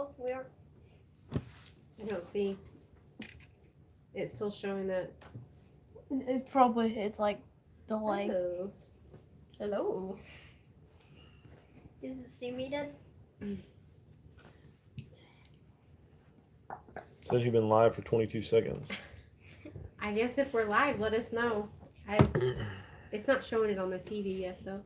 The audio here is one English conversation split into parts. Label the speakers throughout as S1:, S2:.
S1: Oh, we are.
S2: I don't see. It's still showing that.
S3: It probably it's like delay.
S2: Hello.
S3: Hello.
S1: Does it see me, Dad?
S4: Says you've been live for 22 seconds.
S2: I guess if we're live, let us know. It's not showing it on the TV yet, though.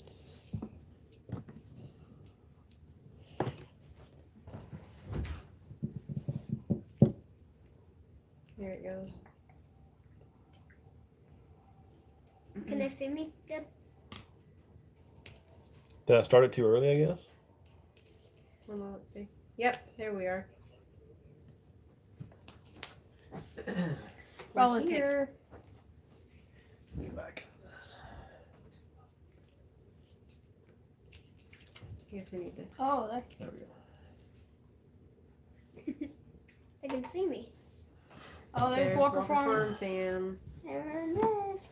S2: There it goes.
S1: Can they see me, Dad?
S4: Did I start it too early, I guess?
S2: Hold on, let's see. Yep, there we are.
S3: Roll
S2: We're
S3: it,
S2: here.
S4: Get back into this.
S2: I guess I need to.
S3: Oh, there.
S4: There we go.
S1: They can see me.
S3: Oh, there's Walker Farm.
S2: Farm fam.
S1: There it is.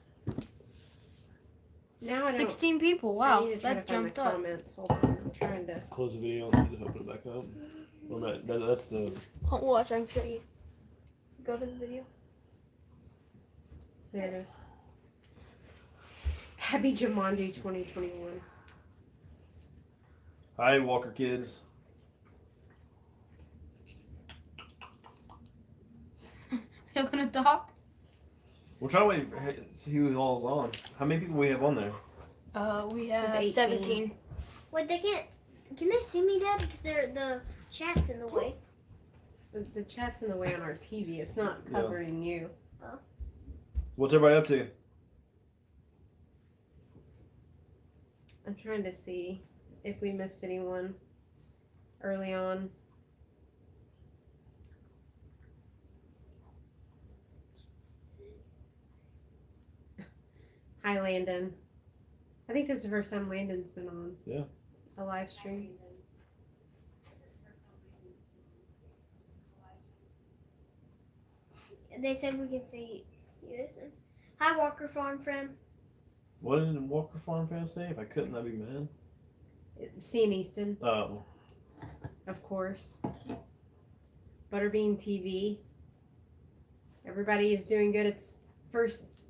S2: Now I don't.
S3: 16 people.
S2: I
S3: Wow,
S2: need to try
S3: that
S2: to find
S3: jumped
S2: the
S3: up.
S2: comments. Hold on, I'm trying to.
S4: Close the video and open it back up. Well, that's the.
S3: Watch, I can show you. Go to the video.
S2: There it is. Happy Jumanji 2021.
S4: Hi, Walker kids.
S3: You're gonna talk?
S4: We're trying to wait, see who all's on. How many people we have on there?
S3: We
S2: Says
S3: have
S2: 18.
S3: 17.
S1: Wait, they can't. Can they see me, Dad? Because the chat's in the way.
S2: The chat's in the way on our TV. It's not covering you.
S4: What's everybody up to?
S2: I'm trying to see if we missed anyone early on. Hi, Landon. I think this is the first time Landon's been on.
S4: Yeah.
S2: A live stream.
S1: They said we can see you. Hi, Walker Farm friend.
S4: What did Walker Farm fan say? If I couldn't, I'd be mad.
S2: Seeing Easton,
S4: Oh.
S2: of course. Butterbean TV. Everybody is doing good. It's first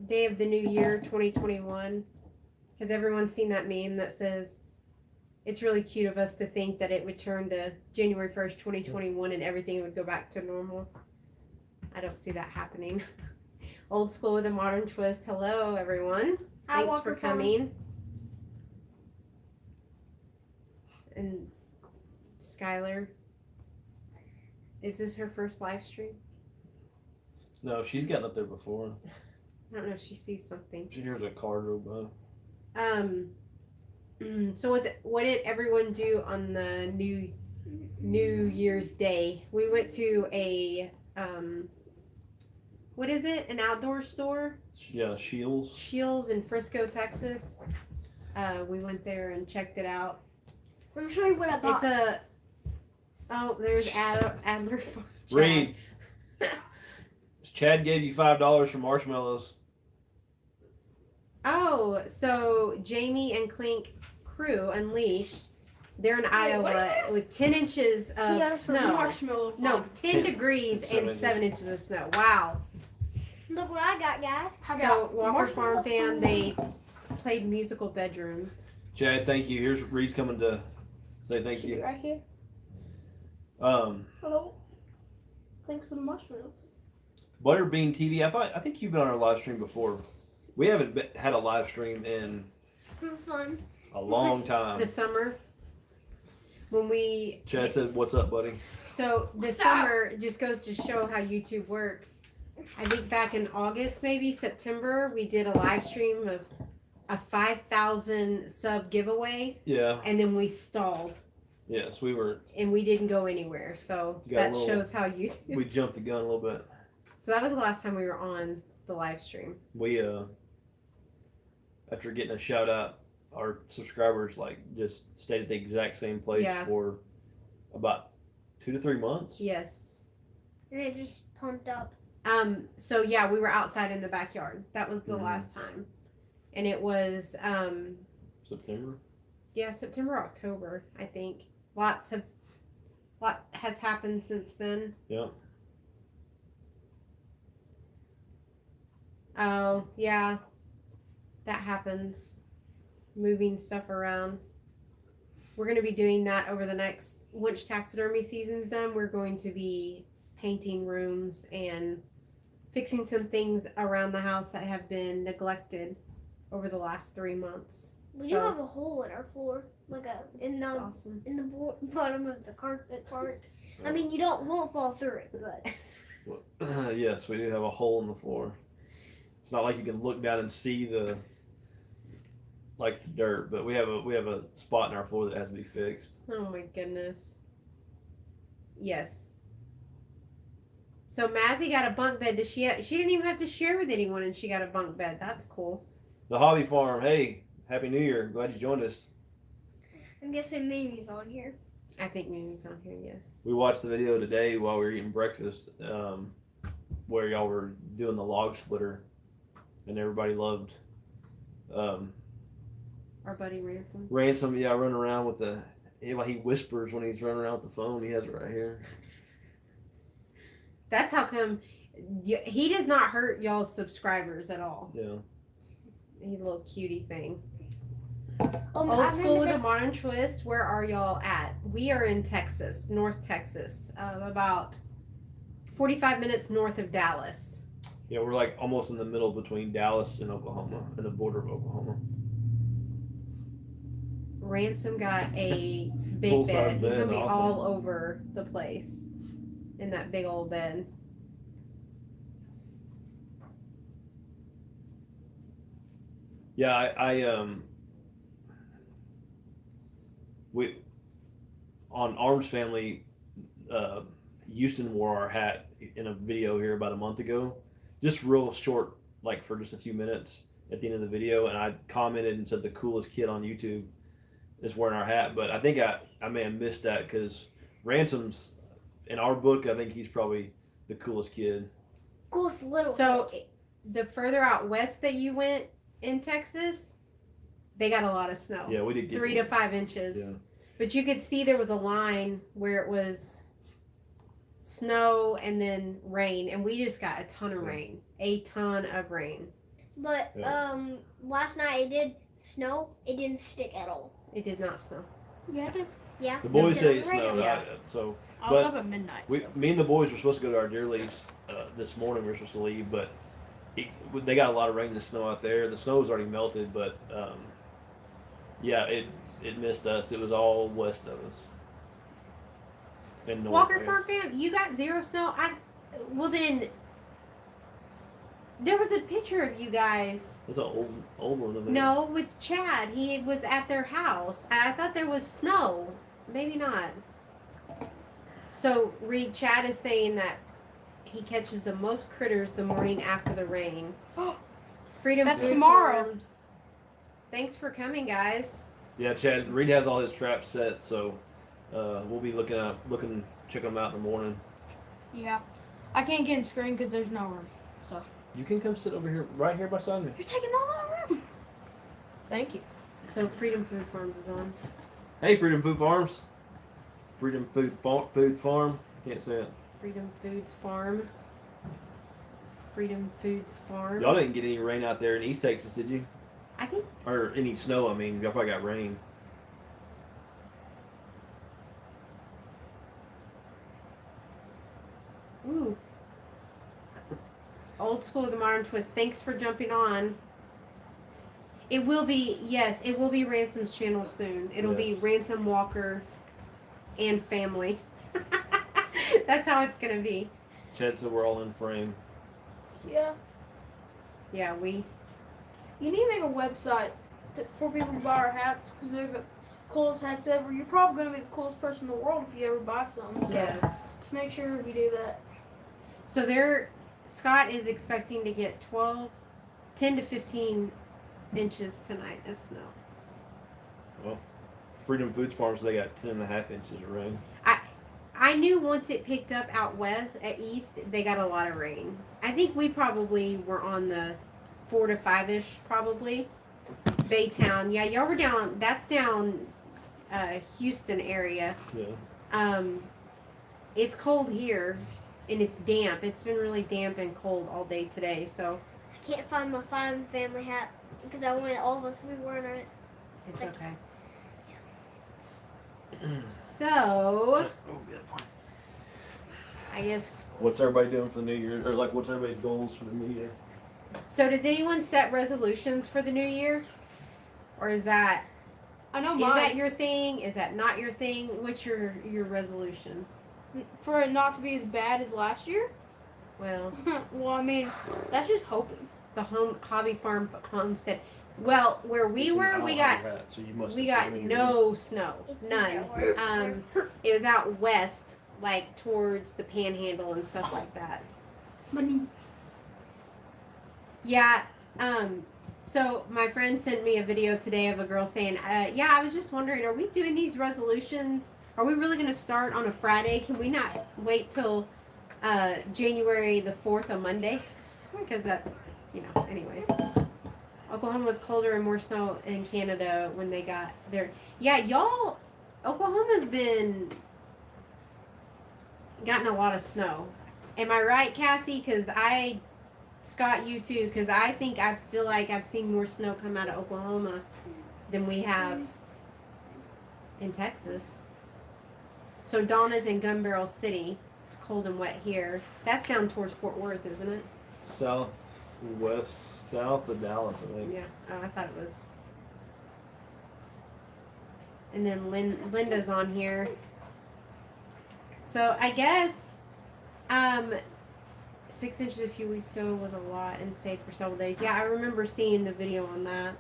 S2: day of the new year, 2021. Has everyone seen that meme that says, it's really cute of us to think that it would turn to January 1st, 2021 and everything would go back to normal? I don't see that happening. Old school with a modern twist. Hello, everyone.
S1: Hi,
S2: Thanks
S1: Walker
S2: for
S1: Farm.
S2: coming. And Skylar, is this her first live stream?
S4: No, she's gotten up there before.
S2: I don't know if she sees something.
S4: She hears a car drove by.
S2: So what did everyone do on the New Year's Day? We went to a what is it? An outdoor store?
S4: Yeah, Shields.
S2: Shields in Frisco, Texas. We went there and checked it out.
S1: Let me show you what I bought.
S2: There's Adler Farm.
S4: Reed. Chad gave you $5 for marshmallows.
S2: Oh, so Jamie and Clink Crew Unleashed. They're in Iowa with 10 inches of snow.
S3: Marshmallow.
S2: No, 10
S4: 10
S2: degrees and
S4: 7
S2: 7 inches of snow. Wow.
S1: Look what I got, guys.
S2: So Walker Farm fam, they played musical bedrooms.
S4: Chad, thank you. Here's Reed's coming to say thank
S3: Should be
S4: you.
S3: right here. Hello. Thanks for the marshmallows.
S4: Butterbean TV. I think you've been on our live stream before. We haven't had a live stream in
S1: For fun.
S4: a long time.
S2: The summer when we
S4: Chad said, "What's up, buddy?"
S2: so the summer just goes to show how YouTube works. I think back in August, maybe September, we did a live stream of a 5,000 sub giveaway,
S4: Yeah.
S2: and then we stalled
S4: Yes, we were.
S2: and we didn't go anywhere. So
S4: Got a
S2: that
S4: little-
S2: shows how YouTube.
S4: We jumped the gun a little bit.
S2: So that was the last time we were on the live stream.
S4: We after getting a shout out, our subscribers just stayed at the exact same place
S2: Yeah.
S4: for about 2 to 3 months.
S2: Yes.
S1: And it just pumped up.
S2: So yeah, we were outside in the backyard. That was the
S4: Mhm.
S2: last time. And it was
S4: September.
S2: September, October, I think. Lots of lot has happened since then.
S4: Yeah.
S2: Oh, yeah. That happens. Moving stuff around. We're going to be doing that over the next, once taxidermy season's done, we're going to be painting rooms and fixing some things around the house that have been neglected over the last 3 months.
S1: We do have a hole in our floor, like in
S2: That's
S1: the
S2: awesome.
S1: bottom of the carpet part. I mean, you won't fall through it, but
S4: Yes, we do have a hole in the floor. It's not like you can look down and see the dirt, but we have a spot in our floor that has to be fixed.
S2: Oh my goodness. Yes. So Mazzy got a bunk bed. She didn't even have to share with anyone, and she got a bunk bed. That's cool.
S4: The Hobby Farm. Hey, Happy New Year! Glad you joined us.
S1: I'm guessing Mimi's on here.
S2: I think Mimi's on here. Yes.
S4: We watched the video today while we were eating breakfast, where y'all were doing the log splitter, and everybody loved
S2: Our buddy Ransom.
S4: Ransom. Yeah, running around with he whispers when he's running around with the phone. He has it right here.
S2: That's how come he does not hurt y'all's subscribers at all.
S4: Yeah.
S2: He's a little cutie thing.
S1: I've
S2: Old
S1: been
S2: school
S1: to
S2: with
S1: the-
S2: a modern twist. Where are y'all at? We are in Texas, North Texas, about 45 minutes north of Dallas.
S4: Yeah, we're like almost in the middle between Dallas and Oklahoma, and the border of Oklahoma.
S2: Ransom got a big
S4: Full-size
S2: bed. He's
S4: bed,
S2: gonna be
S4: awesome.
S2: all over the place in that big old bed.
S4: Yeah, we on Arms Family, Houston wore our hat in a video here about a month ago, just real short, like for just a few minutes at the end of the video, and I commented and said the coolest kid on YouTube is wearing our hat, but I think I may have missed that because Ransom's in our book. I think he's probably the coolest kid.
S1: coolest little.
S2: So
S1: kid.
S2: the further out west that you went in Texas, they got a lot of snow.
S4: Yeah, we did get
S2: 3 to 5 inches.
S4: Yeah.
S2: But you could see there was a line where it was snow and then rain, and we just got a ton of rain. A ton of rain.
S1: But
S4: Yeah.
S1: last night it did snow. It didn't stick at all.
S2: It did not snow.
S3: Yeah, I did.
S1: Yeah.
S4: The boys
S1: That's
S4: say
S1: it.
S4: it snowed.
S2: Yeah.
S4: So
S3: I was
S4: But
S3: up at midnight. so.
S4: me and the boys were supposed to go to our deer lease this morning. We were supposed to leave, but they got a lot of rain and snow out there. The snow was already melted, but yeah, it missed us. It was all west of us. And north,
S2: Walker
S4: I guess.
S2: Farm fam, you got 0 snow? Well then, there was a picture of you guys.
S4: That's an old one. Of it.
S2: No, with Chad. He was at their house. I thought there was snow. Maybe not. So, Reed, Chad is saying that he catches the most critters the morning after the rain. Freedom
S3: That's
S2: Food
S3: tomorrow.
S2: Farms. Thanks for coming, guys.
S4: Yeah, Chad. Reed has all his traps set, so we'll be checking them out in the morning.
S3: Yeah. I can't get in screen because there's no room. So.
S4: You can come sit over here, right here beside me.
S3: You're taking all that room. Thank you.
S2: So, Freedom Food Farms is on.
S4: Hey, Freedom Food Farms. Freedom Food Farm. Can't say it.
S2: Freedom Foods Farm. Freedom Foods Farm.
S4: Y'all didn't get any rain out there in East Texas, did you?
S2: I think
S4: Or any snow, I mean. Y'all probably got rain.
S2: Ooh. Old school with a modern twist. Thanks for jumping on. It will be, yes, it will be Ransom's channel soon. It'll be
S4: Yes.
S2: Ransom Walker and family. That's how it's going to be.
S4: Chad said we're all in frame.
S3: Yeah.
S2: Yeah, we.
S3: You need to make a website for people to buy our hats because they're the coolest hats ever. You're probably going to be the coolest person in the world if you ever buy some. So
S2: Yes.
S3: just make sure you do that.
S2: So Scott is expecting to get 10 to 15 inches tonight of snow.
S4: Freedom Foods Farms, they got 10.5 inches of rain.
S2: I knew once it picked up out west, at east, they got a lot of rain. I think we probably were on the 4 to 5-ish, probably. Baytown, yeah, y'all were down, that's down Houston area.
S4: Yeah.
S2: it's cold here, and it's damp. It's been really damp and cold all day today, so
S1: I can't find my Fine Family hat because I wanted all of us to be wearing it.
S2: it's
S1: Thank
S2: okay.
S4: Oh,
S2: So,
S4: yeah, fine.
S2: I guess.
S4: What's everybody doing for the new year? Or like, what's everybody's goals for the new year?
S2: So, does anyone set resolutions for the new year, or is that
S3: I know
S2: is
S3: mine.
S2: that your thing? Is that not your thing? What's your resolution?
S3: For it not to be as bad as last year?
S2: Well,
S3: Well, I mean, that's just hoping.
S2: the hobby farm homestead. Well, where we
S4: It's an
S2: were, we got
S4: hat, so you must
S2: we
S4: have
S2: got
S4: put it in
S2: no snow,
S1: It's
S2: none.
S1: nowhere.
S2: It was out west, like towards the Panhandle and stuff like that.
S3: Money.
S2: Yeah. So my friend sent me a video today of a girl saying, "Yeah, I was just wondering, are we doing these resolutions? Are we really going to start on a Friday? Can we not wait till January the 4th, a Monday? Because that's, anyways." Oklahoma was colder and more snow in Canada when they got there. Yeah, y'all, Oklahoma's been gotten a lot of snow. Am I right, Cassie? Because Scott, you too, because I feel like I've seen more snow come out of Oklahoma than we have in Texas. So Donna's in Gun Barrel City. It's cold and wet here. That's down towards Fort Worth, isn't it?
S4: south of Dallas, I think.
S2: Yeah. Oh, I thought it was. And then Linda's on here. So I guess 6 inches a few weeks ago was a lot and stayed for several days. Yeah, I remember seeing the video on that.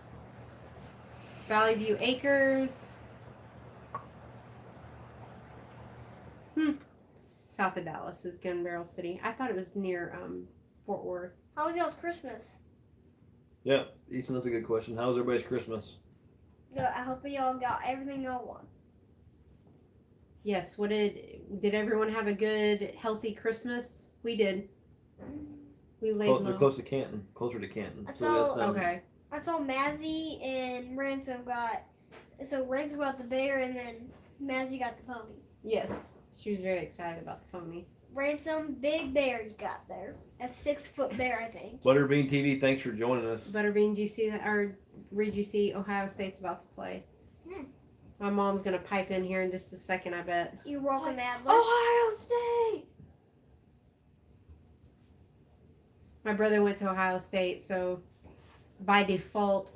S2: Valley View Acres. South of Dallas is Gun Barrel City. I thought it was near Fort Worth.
S1: How was y'all's Christmas?
S4: Yeah, Easton, that's a good question. How was everybody's Christmas?
S1: Good. I hope y'all got everything y'all want.
S2: Yes, did everyone have a good, healthy Christmas? We did. We laid
S4: They're
S2: low.
S4: closer to Canton.
S1: I
S4: So
S1: saw-
S4: that's,
S2: Okay.
S1: I saw Mazzy and Ransom got. So Ransom got the bear and then Mazzy got the pony.
S2: Yes. She was very excited about the pony.
S1: Ransom, big bear you got there. A 6-foot bear, I think.
S4: Butterbean TV, thanks for joining us.
S2: Butterbean, did you see that? Or did you see Ohio State's about to play? My mom's going to pipe in here in just a second, I bet.
S1: You're welcome, Adler.
S3: Ohio State!
S2: My brother went to Ohio State, so by default,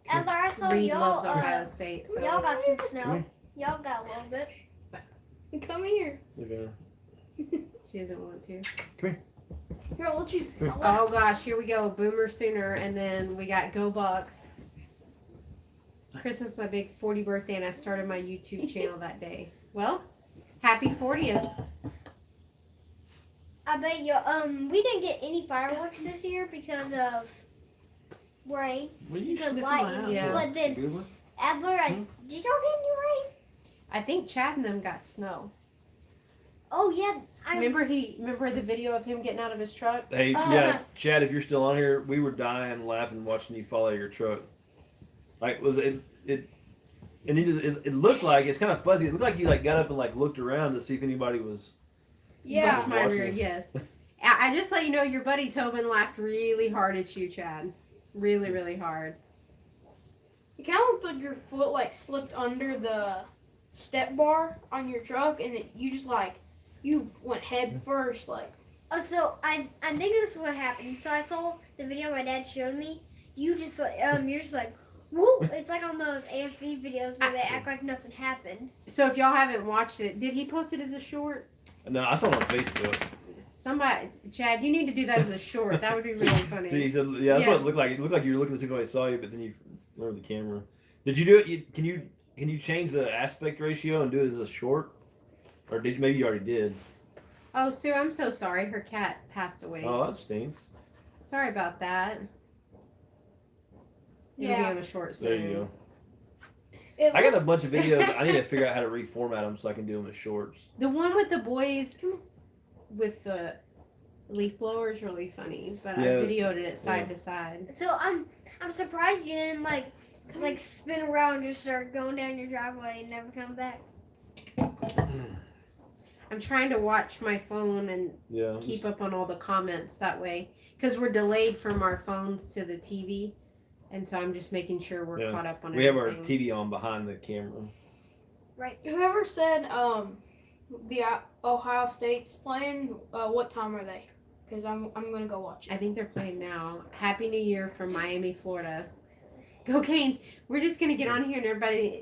S1: Adler, I saw
S2: Reed
S1: y'all.
S2: loves Ohio State. So.
S1: Y'all got some
S4: Come
S1: snow.
S4: here.
S1: Y'all got a little bit.
S3: Come here.
S4: Okay.
S2: She doesn't want to.
S3: Here, I'll let you.
S2: Oh gosh, here we go. Boomer Sooner, and then we got Go Bucks. Christmas was my big 40 birthday, and I started my YouTube channel that day. Well, happy 40th.
S1: I bet you. We didn't get any fireworks this year because of rain.
S4: Well, you
S1: Because
S4: sniffing
S1: lightning.
S4: my
S2: Yeah.
S1: But then
S4: Good one.
S1: Adler, did y'all get any rain?
S2: I think Chad and them got snow.
S1: Oh yeah,
S2: Remember the video of him getting out of his truck?
S4: Hey,
S1: Oh.
S4: yeah, Chad, if you're still on here, we were dying laughing watching you follow your truck. Like, was it looked like, it's kind of fuzzy. It looked like you like got up and like looked around to see if anybody was.
S3: Yeah.
S2: That's my
S4: Watching
S2: rear,
S4: it.
S2: yes. I just let you know your buddy Tobin laughed really hard at you, Chad. Really, really hard.
S3: It kind of looked like your foot like slipped under the step bar on your truck, and you just like you went head first, like.
S1: So I think this is what happened. So I saw the video my dad showed me. You just like you're just like whoa. It's like on those AFV videos where they act like nothing happened.
S2: So if y'all haven't watched it, did he post it as a short?
S4: No, I saw it on Facebook.
S2: Somebody, Chad, you need to do that as a short. That would be really funny.
S4: See, he said, yeah, that's what
S2: Yes.
S4: it looked like. It looked like you were looking to see if anybody saw you, but then you lowered the camera. Did you do it? Can you change the aspect ratio and do it as a short? Or did you? Maybe you already did.
S2: Oh, Sue, I'm so sorry. Her cat passed away.
S4: Oh, that stinks.
S2: Sorry about that. It'll be
S3: Yeah.
S2: on a short soon.
S4: There you go.
S3: It
S4: I got a bunch of videos. I need to figure out how to reformat them so I can do them as shorts.
S2: The one with the boys with the leaf blower is really funny, but
S4: Yeah,
S2: I
S4: it's-
S2: videoed it side to side.
S1: So I'm surprised you didn't like spin around and just start going down your driveway and never come back.
S2: I'm trying to watch my phone and
S4: Yeah.
S2: keep up on all the comments that way because we're delayed from our phones to the TV, and so I'm just making sure we're
S4: Yeah.
S2: caught up on
S4: We have
S2: everything.
S4: our TV on behind the camera.
S3: Whoever said the Ohio State's playing, what time are they? Because I'm gonna go watch
S2: I
S3: it.
S2: think they're playing now. Happy New Year from Miami, Florida. Go Canes! We're just gonna get on here and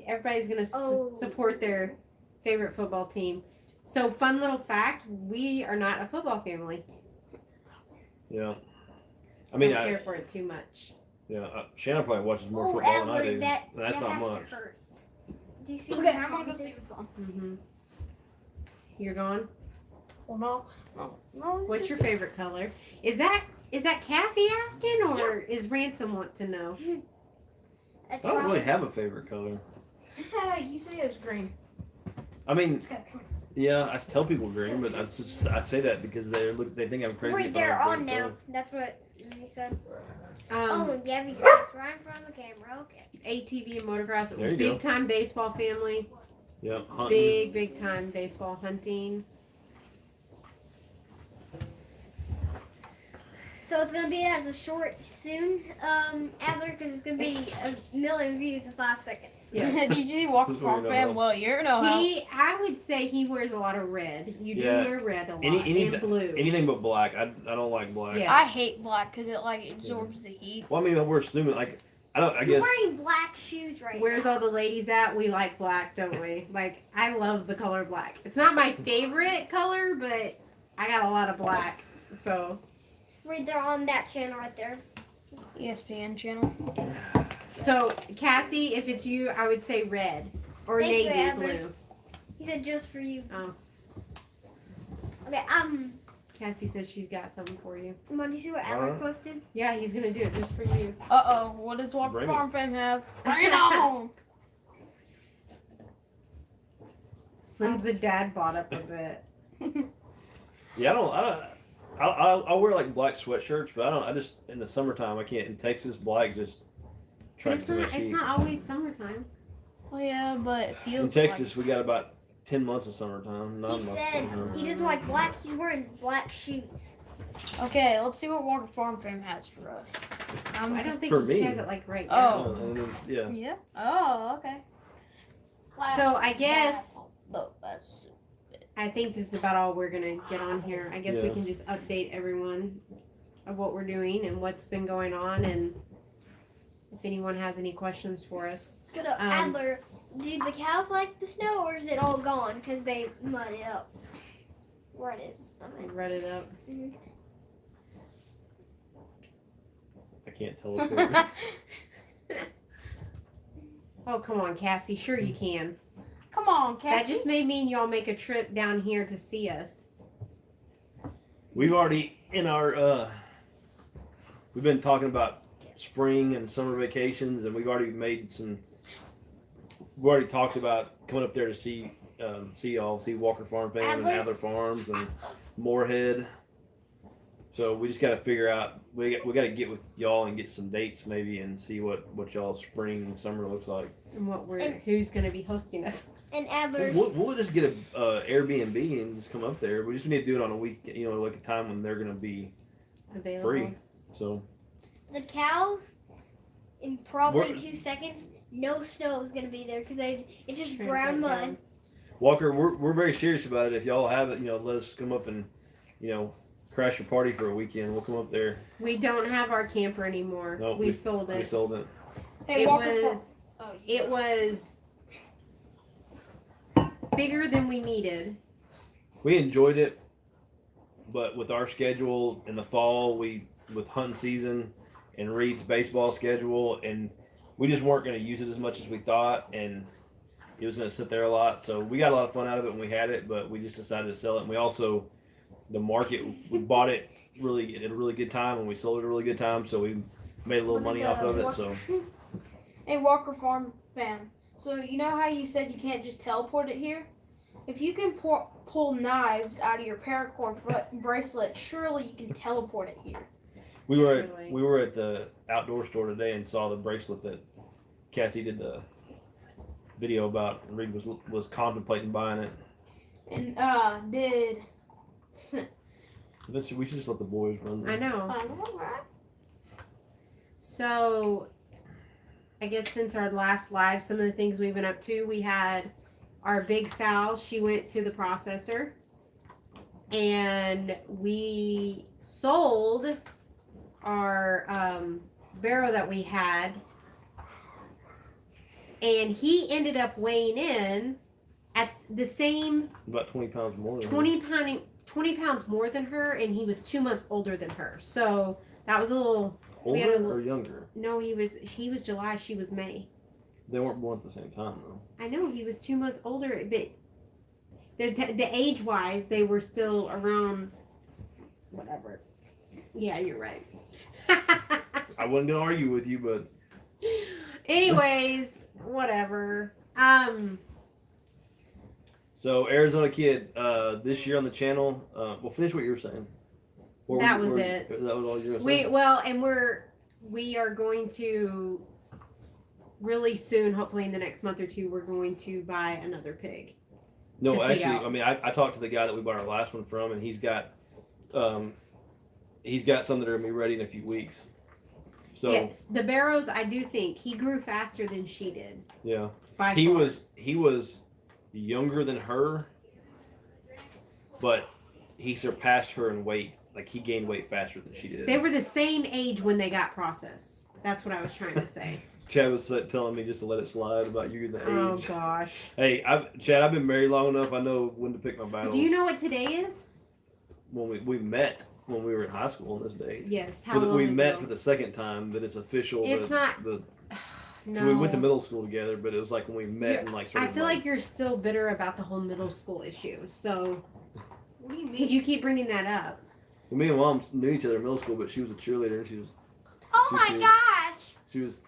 S2: everybody's gonna support their favorite football team. So fun little fact: we are not a football family.
S4: Yeah. I
S2: I
S4: mean,
S2: don't care for it too much.
S4: Shannon probably watches more
S1: Oh,
S4: football than I
S1: Adler,
S4: do.
S1: that
S4: That's not
S1: has
S4: much.
S1: to hurt. Do you see?
S3: Okay,
S1: what
S3: I'm gonna go
S1: happened?
S3: see if it's on.
S2: Mm-hmm. You're gone.
S3: Well, no.
S2: What's your favorite color? Is that Cassie asking, or is Ransom want to know?
S1: That's
S4: I don't
S1: probably
S4: really have a favorite color.
S3: You say it was green.
S4: I mean,
S3: It's got green.
S4: yeah, I tell people green, but I say that because they think I'm crazy.
S1: Wait,
S4: if I
S1: they're
S4: have a
S1: on
S4: favorite
S1: now.
S4: color.
S1: That's what you said.
S2: Um,
S1: Oh, Gabby sits right in front of the camera. Okay.
S2: ATV and motocross,
S4: There you
S2: big time baseball family,
S4: Yeah, hunting.
S2: big time baseball hunting.
S1: So it's gonna be as a short soon, Adler, because it's gonna be a million views in 5 seconds.
S2: Yes.
S3: Did you see Walker
S4: This is what we
S3: Farm
S4: know
S3: fan?
S4: about.
S3: Well, you're in Ohio.
S2: I would say he wears a lot of red. You do
S4: Yeah.
S2: wear red a lot
S4: Any-
S2: and blue.
S4: Anything but black. I don't like black.
S2: Yeah.
S3: I hate black because it like absorbs the heat.
S4: Well, I mean, we're assuming like I
S1: You're
S4: guess
S1: wearing black shoes right
S2: Where's
S1: now.
S2: all the ladies at? We like black, don't we? Like, I love the color black. It's not my favorite color, but I got a lot of black. So,
S1: Right there on that channel right there.
S3: ESPN channel.
S2: Cassie, if it's you, I would say red or
S1: Thank you,
S2: navy
S1: Adler.
S2: blue.
S1: He said just for you.
S2: Oh.
S1: Okay,
S2: Cassie says she's got something for you.
S1: want to see what Adler posted?
S2: Yeah, he's gonna do it just for you.
S3: What does Walker
S4: Bring it.
S3: Farm fan have? Bring it on!
S2: Slim's a dad bought up a bit.
S4: Yeah, I'll wear like black sweatshirts, but I just in the summertime I can't. In Texas, black just
S2: But
S4: attracts
S2: it's
S4: too
S2: not.
S4: much
S2: It's
S4: heat.
S2: not always summertime.
S3: Well, yeah, but it
S4: In
S3: feels
S4: Texas,
S3: like
S4: we got about 10 months of summertime. 9
S1: He
S4: months.
S1: said he doesn't like black. He's wearing black shoes.
S3: Okay, let's see what Walker Farm fan has for us.
S2: I don't think
S4: For
S2: he
S4: me.
S2: has it like right
S3: Oh.
S2: now.
S4: And it was- yeah.
S3: Yeah. Oh, okay.
S2: So I guess
S3: No, that's
S2: I think this is about all we're gonna get on here. I guess we
S4: Yeah.
S2: can just update everyone of what we're doing and what's been going on, and if anyone has any questions for us.
S1: So Adler, do the cows like the snow, or is it all gone because they mud it up? Run it.
S2: I read it up.
S4: I can't teleport.
S2: Oh, come on, Cassie. Sure you can.
S3: Come on, Cassie.
S2: That just may mean y'all make a trip down here to see us.
S4: We've already in our we've been talking about spring and summer vacations, and we've already talked about coming up there to see Walker Farm Family and
S1: Adler?
S4: Adler Farms and Moorhead. So we just got to figure out we got to get with y'all and get some dates maybe and see what y'all's spring and summer looks like.
S2: And
S1: And-
S2: who's gonna be hosting us.
S1: And Adler's.
S4: We'll just get a Airbnb and just come up there. We just need to do it on a week, like a time when they're gonna be
S2: Available.
S4: free. So
S1: The cows, in probably
S4: We're-
S1: 2 seconds, no snow is gonna be there because it's just
S2: Turn it
S1: brown
S2: back
S1: mud.
S2: down.
S4: Walker, we're very serious about it. If y'all have it, let us come up and crash your party for a weekend. We'll come up there.
S2: We don't have our camper anymore.
S4: No,
S2: we sold
S4: We
S2: it.
S4: sold it.
S3: Hey,
S2: It
S3: Walker
S2: was
S3: Farm. Oh,
S2: it was bigger than we needed.
S4: We enjoyed it, but with our schedule in the fall, with hunting season and Reed's baseball schedule, and we just weren't going to use it as much as we thought, and it was going to sit there a lot. So we got a lot of fun out of it when we had it, but we just decided to sell it. And we also, the market, we bought it really at a really good time, and we sold it at a really good time. So we made a little
S1: Look at
S4: money off
S1: the
S4: of it.
S1: Walker-
S4: So
S3: Hey, Walker Farm fan. So you know how you said you can't just teleport it here? If you can pull knives out of your paracord bracelet, surely you can teleport it here.
S4: we were
S2: Really?
S4: at the outdoor store today and saw the bracelet that Cassie did the video about. Reed was contemplating buying it.
S3: And did
S4: We should just let the boys run.
S2: I know. So, I guess since our last live, some of the things we've been up to, we had our big Sal. She went to the processor, and we sold our barrow that we had, and he ended up weighing in at the same
S4: About 20 pounds more. Than
S2: 20 pounds more than her, and he was 2 months older than her. So that was a little. we had a
S4: older
S2: little-
S4: or younger.
S2: No, he was July, she was May.
S4: They weren't born at the same time though.
S2: I know he was 2 months older, but the age wise, they were still around. Whatever. Yeah, you're right.
S4: I wasn't gonna argue with you, but
S2: Anyways, whatever.
S4: so Arizona Kid, this year on the channel, well, finish what you were saying.
S2: That was it.
S4: That was all you were saying.
S2: We are going to really soon, hopefully in the next month or two, we're going to buy another pig.
S4: No,
S2: to feed
S4: actually,
S2: out.
S4: I mean, I talked to the guy that we bought our last one from, and he's got some that are gonna be ready in a few weeks. So
S2: Yes, the barrows. I do think he grew faster than she did.
S4: yeah,
S2: By
S4: he
S2: far.
S4: was younger than her, but he surpassed her in weight. Like he gained weight faster than she did.
S2: They were the same age when they got processed. That's what I was trying to say.
S4: Chad was telling me just to let it slide about you and the age.
S2: Oh gosh.
S4: Hey, Chad, I've been married long enough. I know when to pick my battles.
S2: Do you know what today is?
S4: when we met when we were in high school on this day?
S2: Yes. How
S4: For the,
S2: long
S4: we
S2: ago?
S4: met for the second time that it's official.
S2: It's not-
S4: The,
S2: No.
S4: We went to middle school together, but it was like when we met and like.
S2: I
S4: started,
S2: feel like you're still bitter about the whole middle school issue. So,
S3: what do you
S2: because
S3: mean?
S2: you keep bringing that up.
S4: Well, me and Mom knew each other in middle school, but she was a cheerleader and she was.
S1: Oh
S4: She
S1: my
S4: too.
S1: gosh!
S4: She was.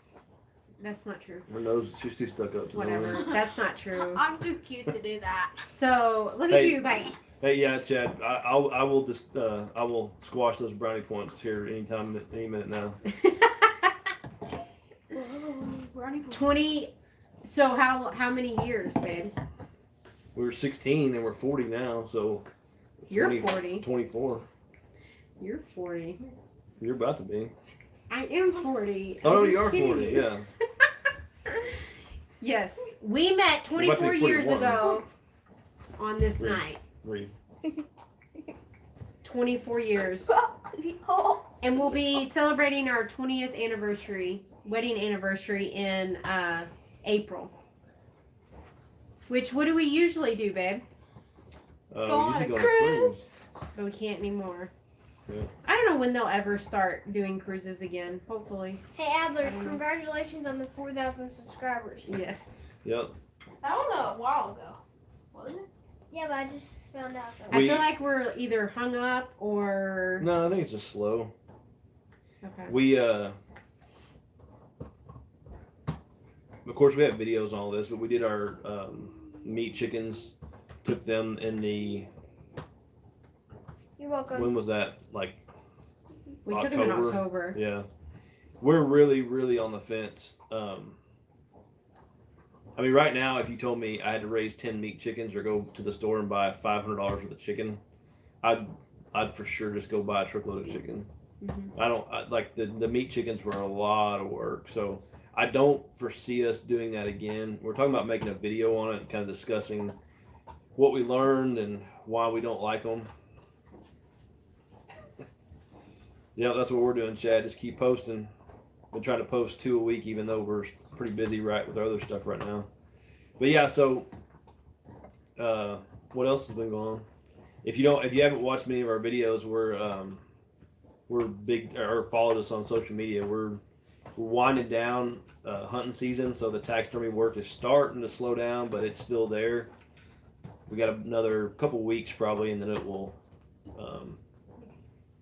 S2: That's not true.
S4: Her nose. She was too stuck up. To
S2: Whatever. That's not true.
S3: I'm too cute to do that.
S2: So look at
S4: Hey.
S2: you, like.
S4: Hey, yeah, Chad. I will just I will squash those brownie points here anytime, any minute now.
S3: Brownie
S2: 20. So how many years, babe?
S4: We were 16 and we're 40 now, so.
S2: You're
S4: 20
S2: 40.
S4: 24.
S2: You're 40.
S4: You're about to be.
S2: I am 40.
S4: Oh,
S2: I'm
S4: you
S2: just
S4: are
S2: kidding
S4: 40.
S2: you.
S4: Yeah.
S2: Yes, we met
S4: You're about to
S2: 24
S4: be
S2: years
S4: 41.
S2: ago on this
S4: Read.
S2: night.
S4: Read.
S2: 24 years. And we'll be celebrating our 20th anniversary, wedding anniversary in April. Which, what do we usually do, babe?
S4: We
S3: on
S4: usually
S3: a
S4: go on
S3: cruise.
S2: But we can't anymore.
S4: Yeah.
S2: I don't know when they'll ever start doing cruises again. Hopefully.
S1: Hey Adler, congratulations on the 4,000 subscribers.
S2: Yes.
S4: Yep.
S3: That was a while ago, wasn't it?
S1: Yeah, but I just found out.
S2: I
S4: We-
S2: feel like we're either hung up or.
S4: No, I think it's just slow.
S2: Okay.
S4: We of course we have videos on all this, but we did our meat chickens. Took them in the
S1: You're welcome.
S4: when was that? Like
S2: We took them in
S4: October.
S2: October.
S4: yeah. We're really on the fence. I mean, right now, if you told me I had to raise 10 meat chickens or go to the store and buy $500 worth of chicken, I'd for sure just go buy a truckload of chicken.
S2: Mhm.
S4: Like the meat chickens were a lot of work, so I don't foresee us doing that again. We're talking about making a video on it, kind of discussing what we learned and why we don't like them. Yeah, that's what we're doing, Chad. Just keep posting. Been trying to post 2 a week, even though we're pretty busy with our other stuff right now. But yeah, so what else has been going on? If you haven't watched many of our videos, we're big or followed us on social media. We're winding down hunting season, so the taxidermy work is starting to slow down, but it's still there. We got another couple weeks probably, and then it will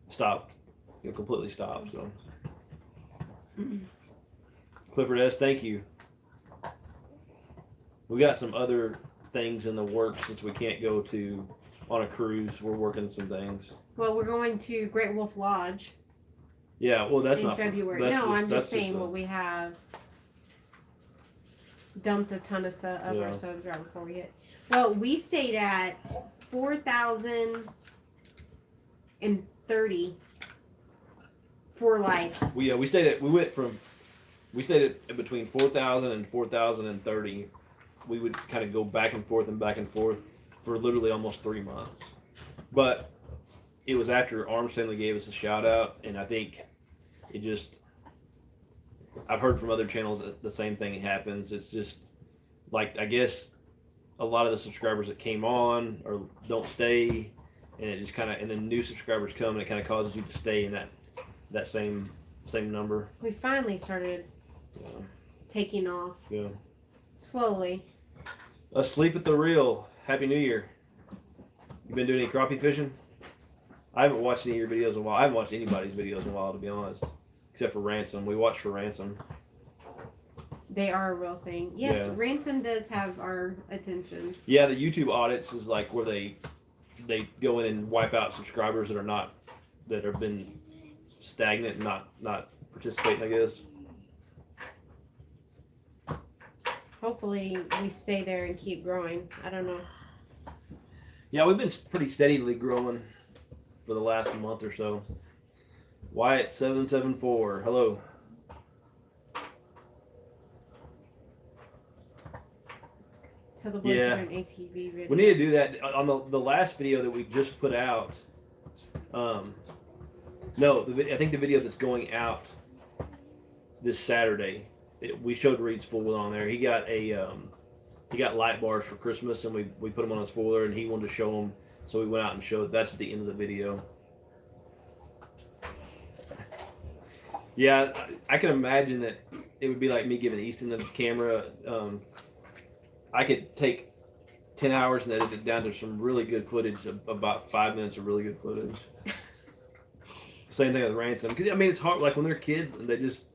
S4: stop. It'll completely stop. So, Clifford S., thank you. We got some other things in the works since we can't go on a cruise. We're working some things.
S2: Well, we're going to Great Wolf Lodge
S4: Yeah, well, that's
S2: in
S4: not
S2: February. I'm just saying what we have dumped a ton of our subs right before we hit. Well, we stayed at 4,030 for like
S4: We stayed at between 4,000 and 4,030. We would kind of go back and forth for literally almost 3 months. But it was after Arms Family gave us a shout out, and I think it just, I've heard from other channels that the same thing happens. It's just like, I guess a lot of the subscribers that came on or don't stay, and it just kind of, and then new subscribers come, and it kind of causes you to stay in that same number.
S2: we finally started
S4: Yeah.
S2: taking off
S4: Yeah.
S2: slowly.
S4: Asleep at the Reel. Happy New Year. You been doing any crappie fishing? I haven't watched any of your videos in a while. I haven't watched anybody's videos in a while, to be honest. Except for Ransom. We watched for Ransom.
S2: They are a real thing. Yes,
S4: Yeah.
S2: Ransom does have our attention.
S4: Yeah, the YouTube audits is like where they go in and wipe out subscribers that have been stagnant and not participating, I guess.
S2: Hopefully we stay there and keep growing. I don't know.
S4: Yeah, we've been pretty steadily growing for the last month or so. Wyatt774, hello.
S2: Tell the boys
S4: Yeah.
S2: are an ATV video.
S4: We need to do that on the last video that we just put out. No, I think the video that's going out this Saturday. We showed Reed's fool on there. He got light bars for Christmas, and we put them on his foiler, and he wanted to show them, so we went out and showed. That's at the end of the video. Yeah, I can imagine that it would be like me giving Easton the camera. I could take 10 hours and edit it down to some really good footage, about 5 minutes of really good footage. Same thing with Ransom. Because, I mean, it's hard, like when they're kids, and they just,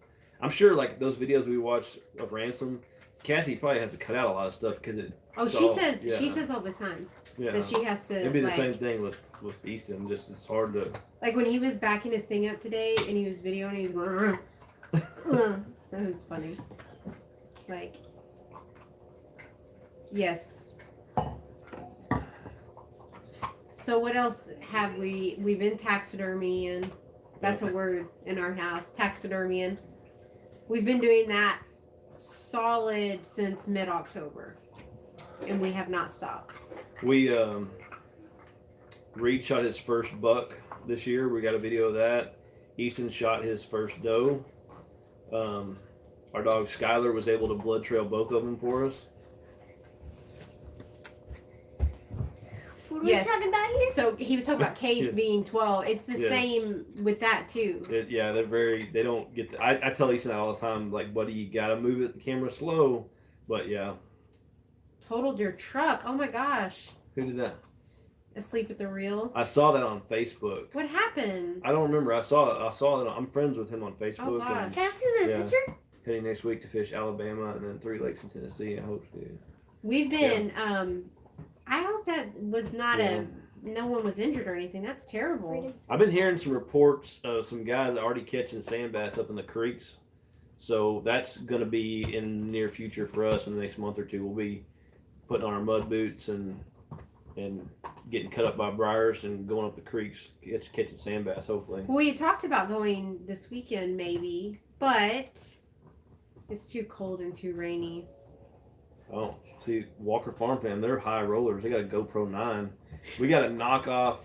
S4: I'm sure, like those videos we watch of Ransom, Cassie probably has to cut out a lot of stuff because it.
S2: Oh,
S4: it's
S2: she
S4: all-
S2: says
S4: yeah.
S2: she says all the time
S4: Yeah.
S2: that she has to.
S4: It'd be the
S2: like,
S4: same thing with Easton. Just it's hard to.
S2: Like when he was backing his thing up today and he was videoing, he was going. That was funny. Like. Yes. So what else have we've been taxidermying. That's a word in our house, taxidermying. We've been doing that solid since mid-October, and we have not stopped.
S4: We Reed shot his first buck this year. We got a video of that. Easton shot his first doe. Our dog Skylar was able to blood trail both of them for us.
S1: What are
S2: Yes.
S1: we talking about here?
S2: So he was talking about Case
S4: Yeah.
S2: being 12. It's the
S4: Yes.
S2: same with that too.
S4: Yeah, they don't get. I tell Easton that all the time. Like, buddy, you gotta move the camera slow. But yeah,
S2: Totaled your truck. Oh my gosh.
S4: who did that?
S2: Asleep at the Reel.
S4: I saw that on Facebook.
S2: What happened?
S4: I don't remember. I saw it. I'm friends with him on
S2: Oh,
S4: Facebook.
S2: gosh.
S4: And
S1: Can I see the
S4: Yeah.
S1: picture?
S4: heading next week to fish Alabama and then 3 lakes in Tennessee. I hope to.
S2: We've been I hope that was not
S4: Yeah.
S2: no one was injured or anything. That's terrible.
S1: Freedom.
S4: I've been hearing some reports of some guys already catching sand bass up in the creeks. So that's going to be in the near future for us in the next month or two. We'll be putting on our mud boots and getting cut up by briars and going up the creeks, catching sand bass, hopefully.
S2: Well, we talked about going this weekend maybe, but it's too cold and too rainy.
S4: Oh, see, Walker Farm Fam, they're high rollers. They got a GoPro 9. We got a knockoff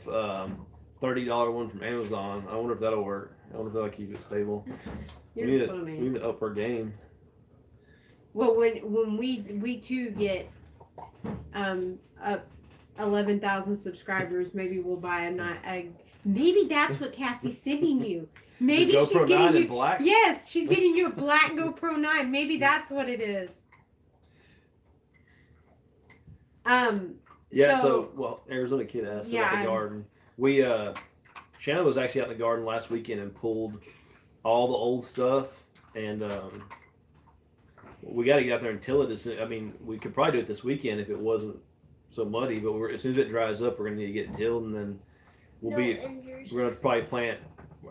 S4: $30 one from Amazon. I wonder if that'll work. I wonder if that'll keep it stable.
S2: You're
S4: we
S2: funny.
S4: need to up our game.
S2: Well, when we too get up 11,000 subscribers, maybe we'll buy maybe that's what Cassie's sending you. Maybe
S4: the
S2: she's
S4: GoPro 9
S2: getting
S4: in
S2: you.
S4: black.
S2: Yes, she's getting you a black GoPro 9. Maybe that's what it is.
S4: Yeah, so Arizona Kid asked about the garden. We Shannon was actually out in the garden last weekend and pulled all the old stuff, and we got to get out there and till it. I mean, we could probably do it this weekend if it wasn't so muddy, but as soon as it dries up, we're gonna need to get it tilled, and then we're gonna probably plant.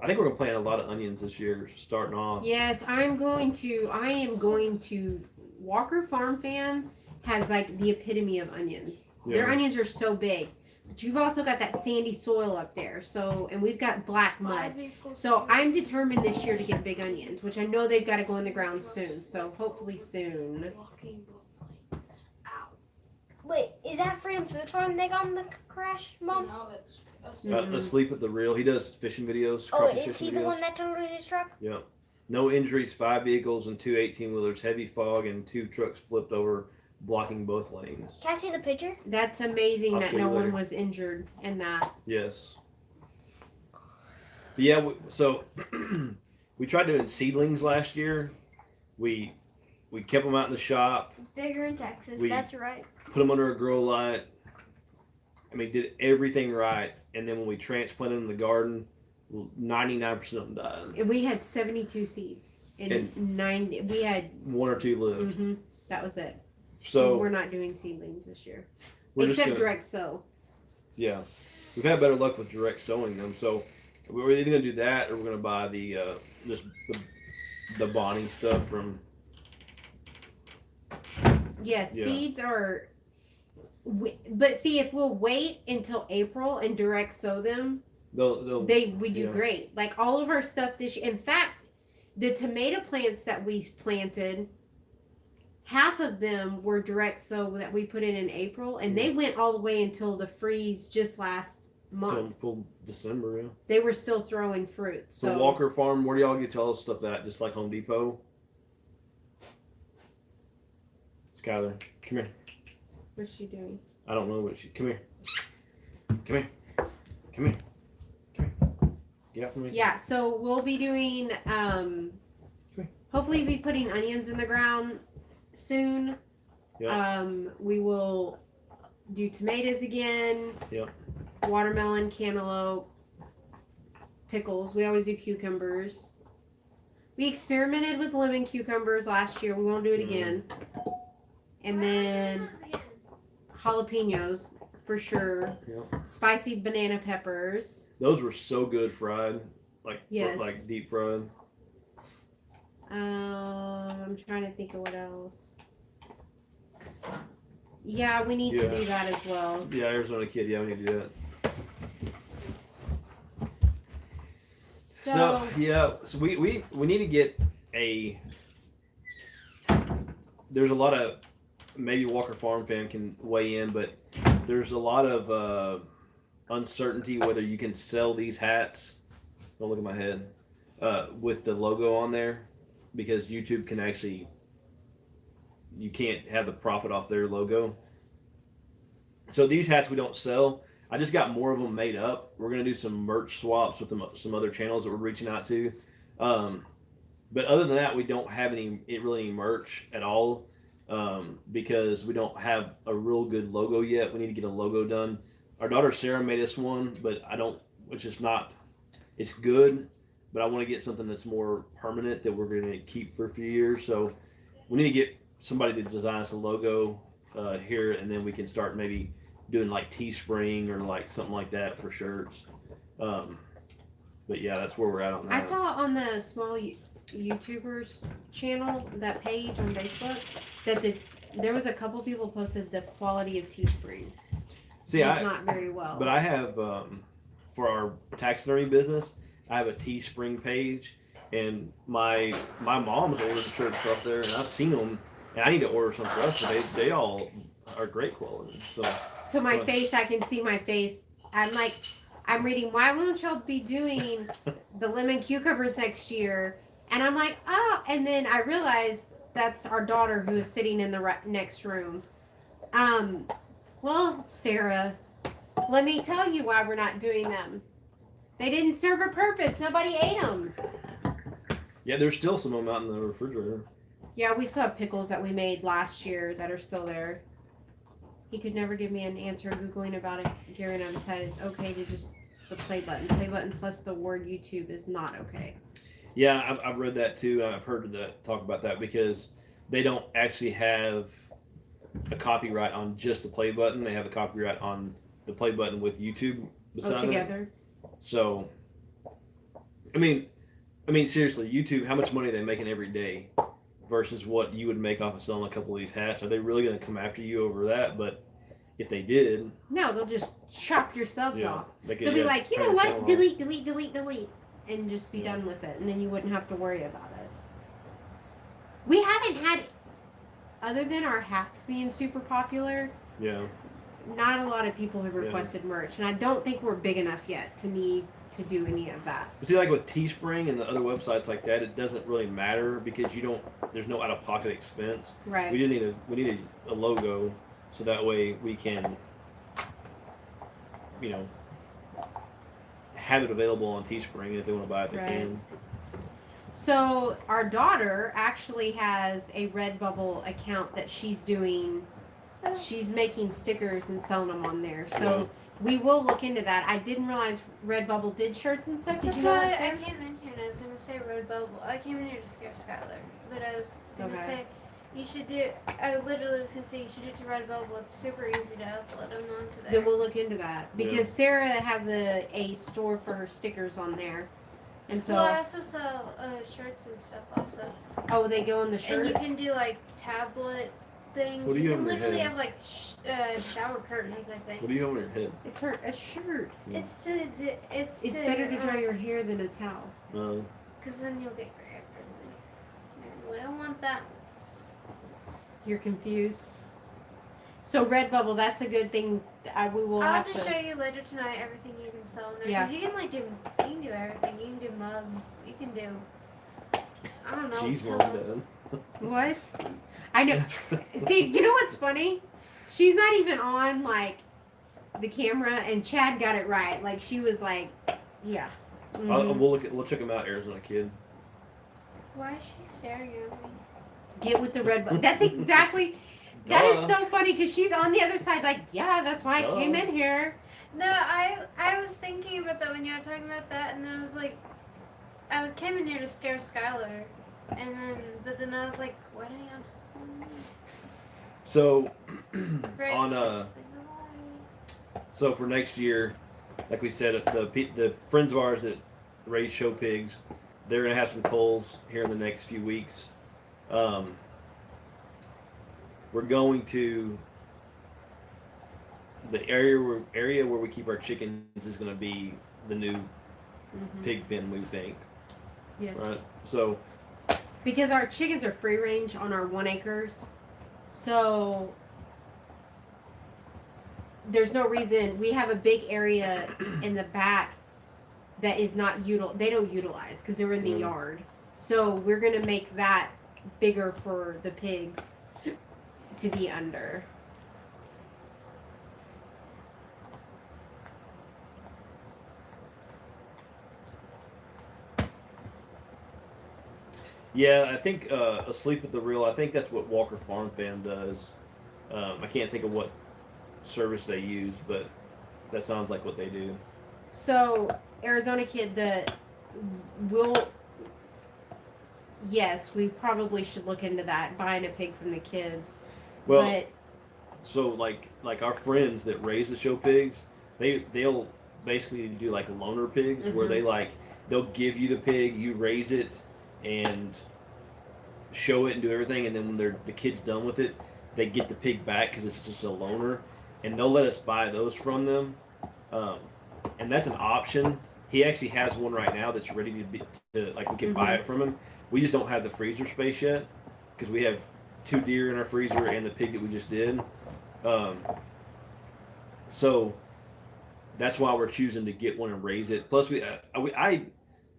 S4: I think we're gonna plant a lot of onions this year, starting off.
S2: Yes, I am going to Walker Farm Fam has like the epitome of onions.
S4: Yeah.
S2: Their onions are so big. But you've also got that sandy soil up there. So, and we've got black mud. So I'm determined this year to get big onions, which I know they've got to go in the ground soon. So hopefully soon.
S1: Wait, is that Freedom Food Farm they got in the crash, Mom?
S3: No, that's
S4: Asleep at the Reel. He does fishing videos.
S1: Oh,
S4: crappie
S1: is he
S4: fishing
S1: the
S4: videos.
S1: one that totaled his truck?
S4: No injuries, 5 vehicles and 2 18-wheelers, heavy fog, and 2 trucks flipped over, blocking both lanes.
S1: Can I see the picture?
S2: That's amazing
S4: I'll
S2: that
S4: show you
S2: no one
S4: later.
S2: was injured in that.
S4: Yes. But yeah, so we tried doing seedlings last year. We kept them out in the shop,
S1: Bigger in Texas.
S4: We-
S1: That's right.
S4: put them under a grow light. I mean, did everything right. And then when we transplanted them in the garden, 99% of them died.
S2: And we had 72 seeds. And 9, we had,
S4: 1 or 2 lived.
S2: that was it. So
S4: So
S2: we're not doing seedlings this year.
S4: we're
S2: Except
S4: just gonna,
S2: direct sow.
S4: yeah, we've had better luck with direct sowing them. So we're either gonna do that or we're gonna buy the just the Bonnie stuff from.
S2: Yes,
S4: Yeah.
S2: seeds are. But see, if we'll wait until April and direct sow them,
S4: They'll
S2: we do
S4: Yeah.
S2: great. Like all of our stuff this year. In fact, the tomato plants that we planted, half of them were direct sow that we put in April, and they went all the way until the freeze just last month.
S4: till December. Yeah.
S2: They were still throwing fruit.
S4: So
S2: So
S4: Walker Farm, where do y'all get all this stuff at? Just like Home Depot? Skylar, come here.
S2: what's she doing?
S4: I don't know what she. Come here. Come here. Come here. Come here. Get out from me.
S2: Yeah, so we'll be doing
S4: Okay.
S2: hopefully be putting onions in the ground soon.
S4: Yeah.
S2: We will do tomatoes again.
S4: Yeah.
S2: Watermelon, cantaloupe, pickles. We always do cucumbers. We experimented with lemon cucumbers last year. We won't do it again. And then jalapenos for sure.
S4: Yeah.
S2: Spicy banana peppers.
S4: Those were so good fried,
S2: Yes.
S4: like deep fried.
S2: I'm trying to think of what else. Yeah, we need to
S4: Yeah.
S2: do that as well.
S4: Yeah, Arizona Kid. Yeah, we need to do that. So yeah, so we need to get a. There's a lot of, maybe Walker Farm fan can weigh in, but there's a lot of uncertainty whether you can sell these hats. Don't look at my head. With the logo on there, because YouTube can actually. You can't have the profit off their logo. So these hats we don't sell. I just got more of them made up. We're gonna do some merch swaps with some other channels that we're reaching out to. But other than that, we don't have any merch at all, because we don't have a real good logo yet. We need to get a logo done. Our daughter Sarah made us one, but which is not. It's good, but I want to get something that's more permanent that we're gonna keep for a few years. So we need to get somebody to design us a logo here, and then we can start maybe doing like Teespring or like something like that for shirts. But yeah, that's where we're at on that.
S2: I saw on the small YouTubers channel, that page on Facebook, that there was a couple people posted the quality of Teespring.
S4: See,
S2: It's not very well.
S4: But I have for our taxidermy business, I have a Teespring page, and my mom's ordered shirts off there, and I've seen them, and I need to order some for us. But they all are great quality.
S2: So my face, I can see my face. I'm reading, why won't y'all be doing the lemon cucumbers next year? And I'm like, oh, and then I realized that's our daughter who is sitting in the next room. Well, Sarah, let me tell you why we're not doing them. They didn't serve a purpose. Nobody ate them.
S4: Yeah, there's still some of them out in the refrigerator.
S2: Yeah, we still have pickles that we made last year that are still there. He could never give me an answer Googling about it. Gary and I decided it's okay to just the play button. Play button plus the word YouTube is not okay.
S4: Yeah, I've read that too. I've heard that talk about that because they don't actually have a copyright on just the play button. They have a copyright on the play button with YouTube beside it.
S2: Together.
S4: So, I mean, seriously, YouTube. How much money are they making every day versus what you would make off of selling a couple of these hats. Are they really going to come after you over that? But if they did,
S2: No, they'll just chop your subs
S4: yeah,
S2: off.
S4: they could,
S2: They'll be
S4: yeah,
S2: like, you
S4: turn
S2: know
S4: your
S2: what?
S4: channel off.
S2: Delete, delete, delete, delete, and just be
S4: Yeah.
S2: done with it, and then you wouldn't have to worry about it. We haven't had, other than our hats being super popular,
S4: Yeah,
S2: not a lot of people have
S4: Yeah.
S2: requested merch, and I don't think we're big enough yet to need to do any of that.
S4: but see, like with Teespring and the other websites like that, it doesn't really matter because you don't. There's no out of pocket expense.
S2: Right.
S4: We just need a logo, so that way we can, you know, have it available on Teespring. If they want to buy it, they
S2: Right.
S4: can.
S2: So our daughter actually has a Redbubble account that she's doing. She's making stickers and selling them on there. So we will look into that. I didn't realize Redbubble did shirts and stuff. Did
S1: That's
S2: you know
S1: why
S2: that?
S1: I
S2: Sarah?
S1: came in here and I was gonna say Redbubble. I came in here to scare Skylar, but I was gonna
S2: Okay.
S1: say you should do. I literally was gonna say you should do it to Redbubble. It's super easy to upload them onto there.
S2: Then we'll look into that because
S4: Yeah.
S2: Sarah has a store for her stickers on there, and so
S1: well, I also sell shirts and stuff also,
S2: oh, they go in the
S1: and
S2: shirts.
S1: you can do like tablet things.
S4: What do you
S1: you
S4: have
S1: can
S4: on your
S1: literally
S4: head?
S1: have like shower curtains. I think
S4: What do you have on your head?
S2: It's her a shirt.
S1: it's to it's
S2: It's better to dry your hair than a towel.
S1: because then you'll get gray frizzy. And we don't want that.
S2: You're confused. So Redbubble, that's a good thing. We will
S1: I'll
S2: have
S1: just
S2: to.
S1: show you later tonight everything you can sell in there.
S2: Yeah.
S1: Cause you can like you can do everything. You can do mugs. You can do I don't know.
S4: Jeez, Mom,
S1: pillows.
S2: What? I know. See, you know what's funny? She's not even on like the camera, and Chad got it right. Like she was like, yeah. Mhm.
S4: We'll check them out, Arizona Kid.
S1: Why is she staring at me?
S2: Get with the red button. That's exactly. That is
S4: Duh.
S2: so funny because she's on the other side. Like, yeah, that's why I
S4: Duh.
S2: came in here.
S1: No, I was thinking about that when you were talking about that, and I was like, came in here to scare Skylar, but then I was like, why don't y'all just
S4: So
S1: break
S4: on
S1: this thing alive?
S4: so for next year, like we said, the friends of ours that raise show pigs, they're gonna have some culls here in the next few weeks. We're going to the area where we keep our chickens is going to be the new pig pen, we think,
S2: Yes.
S4: right? So
S2: Because our chickens are free range on our 1 acres, so there's no reason. We have a big area in the back that is not they don't utilize because they're in the
S4: Mm.
S2: yard. So we're gonna make that bigger for the pigs to be under.
S4: yeah, I think Asleep at the Reel. I think that's what Walker Farm Fam does. I can't think of what service they use, but that sounds like what they do.
S2: So Arizona Kid, yes, we probably should look into that, buying a pig from the kids.
S4: Well,
S2: but
S4: so like our friends that raise the show pigs, they'll basically do like loaner pigs where they'll give you the pig, you raise it and show it and do everything, and then when the kid's done with it, they get the pig back because it's just a loaner, and they'll let us buy those from them, and that's an option. He actually has one right now that's ready to we can buy it from him. We just don't have the freezer space yet because we have 2 deer in our freezer and the pig that we just did. So that's why we're choosing to get one and raise it. Plus,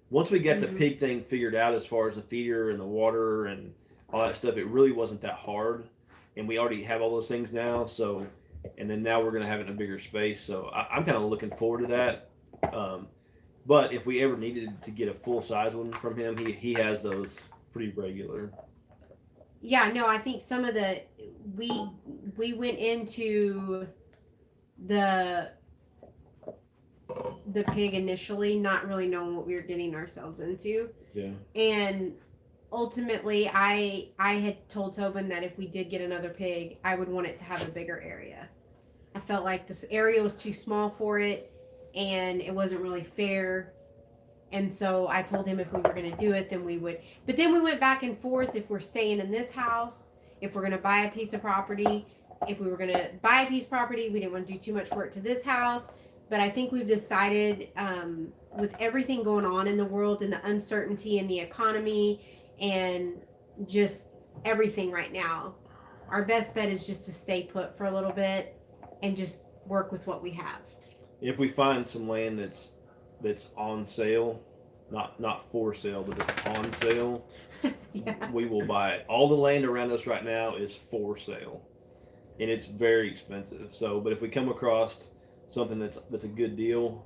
S4: once we got the pig thing figured out as far as the feeder and the water and all that stuff, it really wasn't that hard, and we already have all those things now. So, and then now we're gonna have it in a bigger space. So I'm kind of looking forward to that. But if we ever needed to get a full size one from him, he has those pretty regular.
S2: yeah, no, I think some of we went into the pig initially not really knowing what we were getting ourselves into.
S4: Yeah.
S2: And ultimately I had told Tobin that if we did get another pig, I would want it to have a bigger area. I felt like this area was too small for it and it wasn't really fair. And so I told him if we were going to do it, then we would. But then we went back and forth if we're staying in this house, if we're going to buy a piece of property. If we were going to buy a piece of property, we didn't want to do too much work to this house. But I think we've decided, with everything going on in the world and the uncertainty in the economy and just everything right now, our best bet is just to stay put for a little bit and just work with what we have.
S4: If we find some land that's on sale, not for sale, but it's on sale,
S2: Yeah.
S4: we will buy it. All the land around us right now is for sale, and it's very expensive. So, but if we come across something that's a good deal,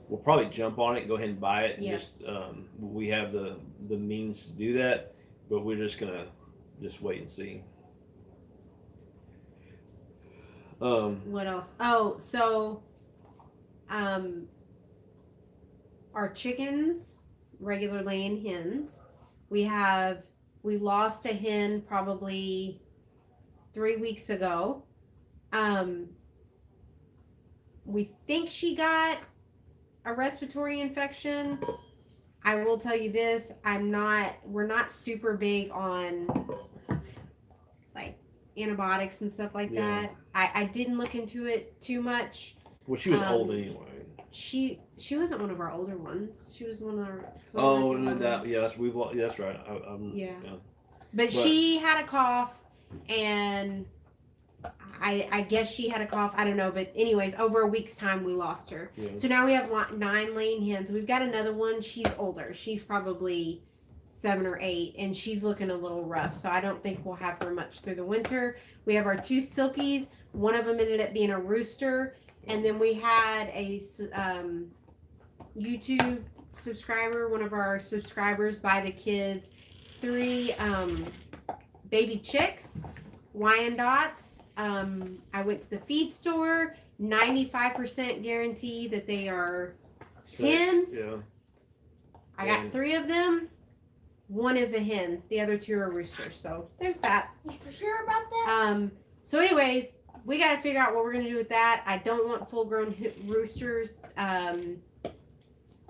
S4: we'll probably jump on it and go ahead and buy it. And
S2: Yeah.
S4: just we have the means to do that, but we're just gonna wait and see.
S2: What else? Oh, so our chickens, regular laying hens, we lost a hen probably 3 weeks ago. We think she got a respiratory infection. I will tell you this, we're not super big on like antibiotics and stuff like
S4: Yeah.
S2: that. I didn't look into it too much.
S4: Well, she was old anyway.
S2: She wasn't one of our older ones. She was one of our.
S4: Oh, and that's right.
S2: Yeah.
S4: Yeah.
S2: But she had a cough, and I guess she had a cough. I don't know, but anyways, over a week's time we lost her.
S4: Yeah.
S2: So now we have 9 laying hens. We've got another one. She's older. She's probably 7 or 8, and she's looking a little rough. So I don't think we'll have her much through the winter. We have our 2 silkies. One of them ended up being a rooster, and then we had a YouTube subscriber, one of our subscribers, buy the kids 3 baby chicks, Wyandottes. I went to the feed store, 95% guarantee that they are hens.
S4: Yeah.
S2: I got 3 of them. 1 is a hen. The other 2 are roosters. So there's that.
S1: You for sure about that?
S2: So anyways, we got to figure out what we're going to do with that. I don't want full-grown roosters.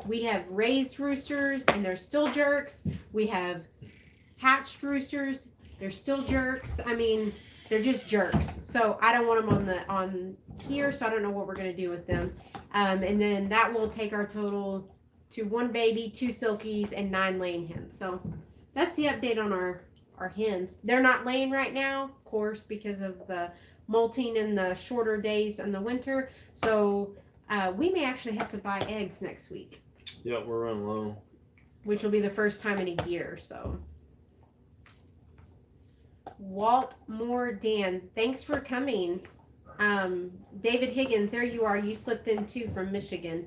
S2: We have raised roosters, and they're still jerks. We have hatched roosters. They're still jerks. I mean, they're just jerks. So I don't want them on here, so I don't know what we're going to do with them. And then that will take our total to 1 baby, 2 silkies, and 9 laying hens. So that's the update on our hens. They're not laying right now, of course, because of the molting and the shorter days in the winter. So we may actually have to buy eggs next week,
S4: Yeah, we're running low.
S2: which will be the first time in a year. So Walt Moore Dan, thanks for coming. David Higgins, there you are. You slipped in too from Michigan.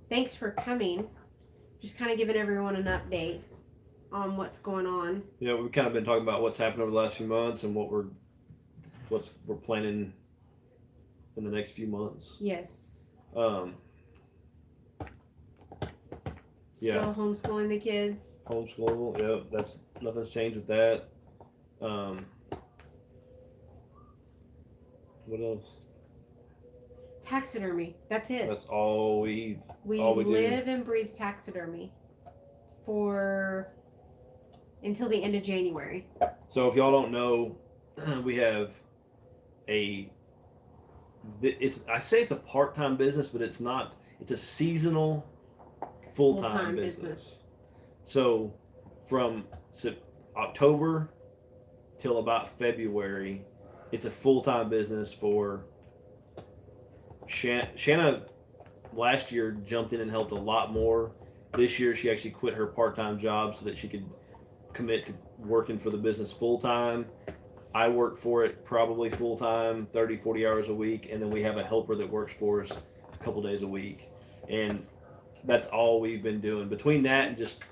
S2: Thanks for coming. Just kind of giving everyone an update on what's going on.
S4: Yeah, we've kind of been talking about what's happened over the last few months and what we're planning in the next few months.
S2: Yes.
S4: Yeah.
S2: Still homeschooling the kids.
S4: Homeschool, yeah, that's nothing's changed with that. What else?
S2: Taxidermy. That's it.
S4: That's all we
S2: We
S4: all we do.
S2: live and breathe taxidermy for until the end of January.
S4: So if y'all don't know, we have I say it's a part-time business, but it's not. It's a seasonal full-time
S2: Full-time
S4: business.
S2: business.
S4: So from October till about February, it's a full-time business for Shanna. Last year jumped in and helped a lot more. This year she actually quit her part-time job so that she could commit to working for the business full-time. I work for it probably full-time, 30, 40 hours a week, and then we have a helper that works for us a couple days a week. And that's all we've been doing. Between that and just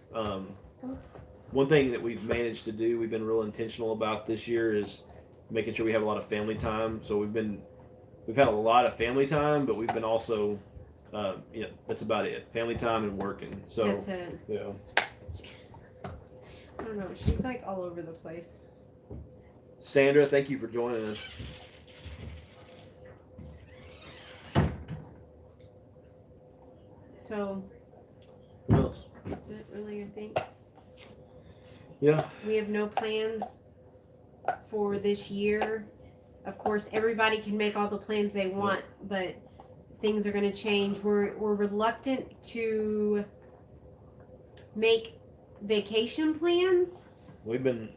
S4: one thing that we've managed to do, we've been real intentional about this year, is making sure we have a lot of family time. So we've had a lot of family time, but we've been also, that's about it. Family time and working. So
S2: That's it.
S4: yeah.
S2: I don't know. She's like all over the place.
S4: Sandra, thank you for joining us.
S2: So
S4: What else?
S2: That's it, really, I think.
S4: Yeah.
S2: We have no plans for this year. Of course, everybody can make all the plans they want, but things are going to change. We're reluctant to make vacation plans.
S4: We've been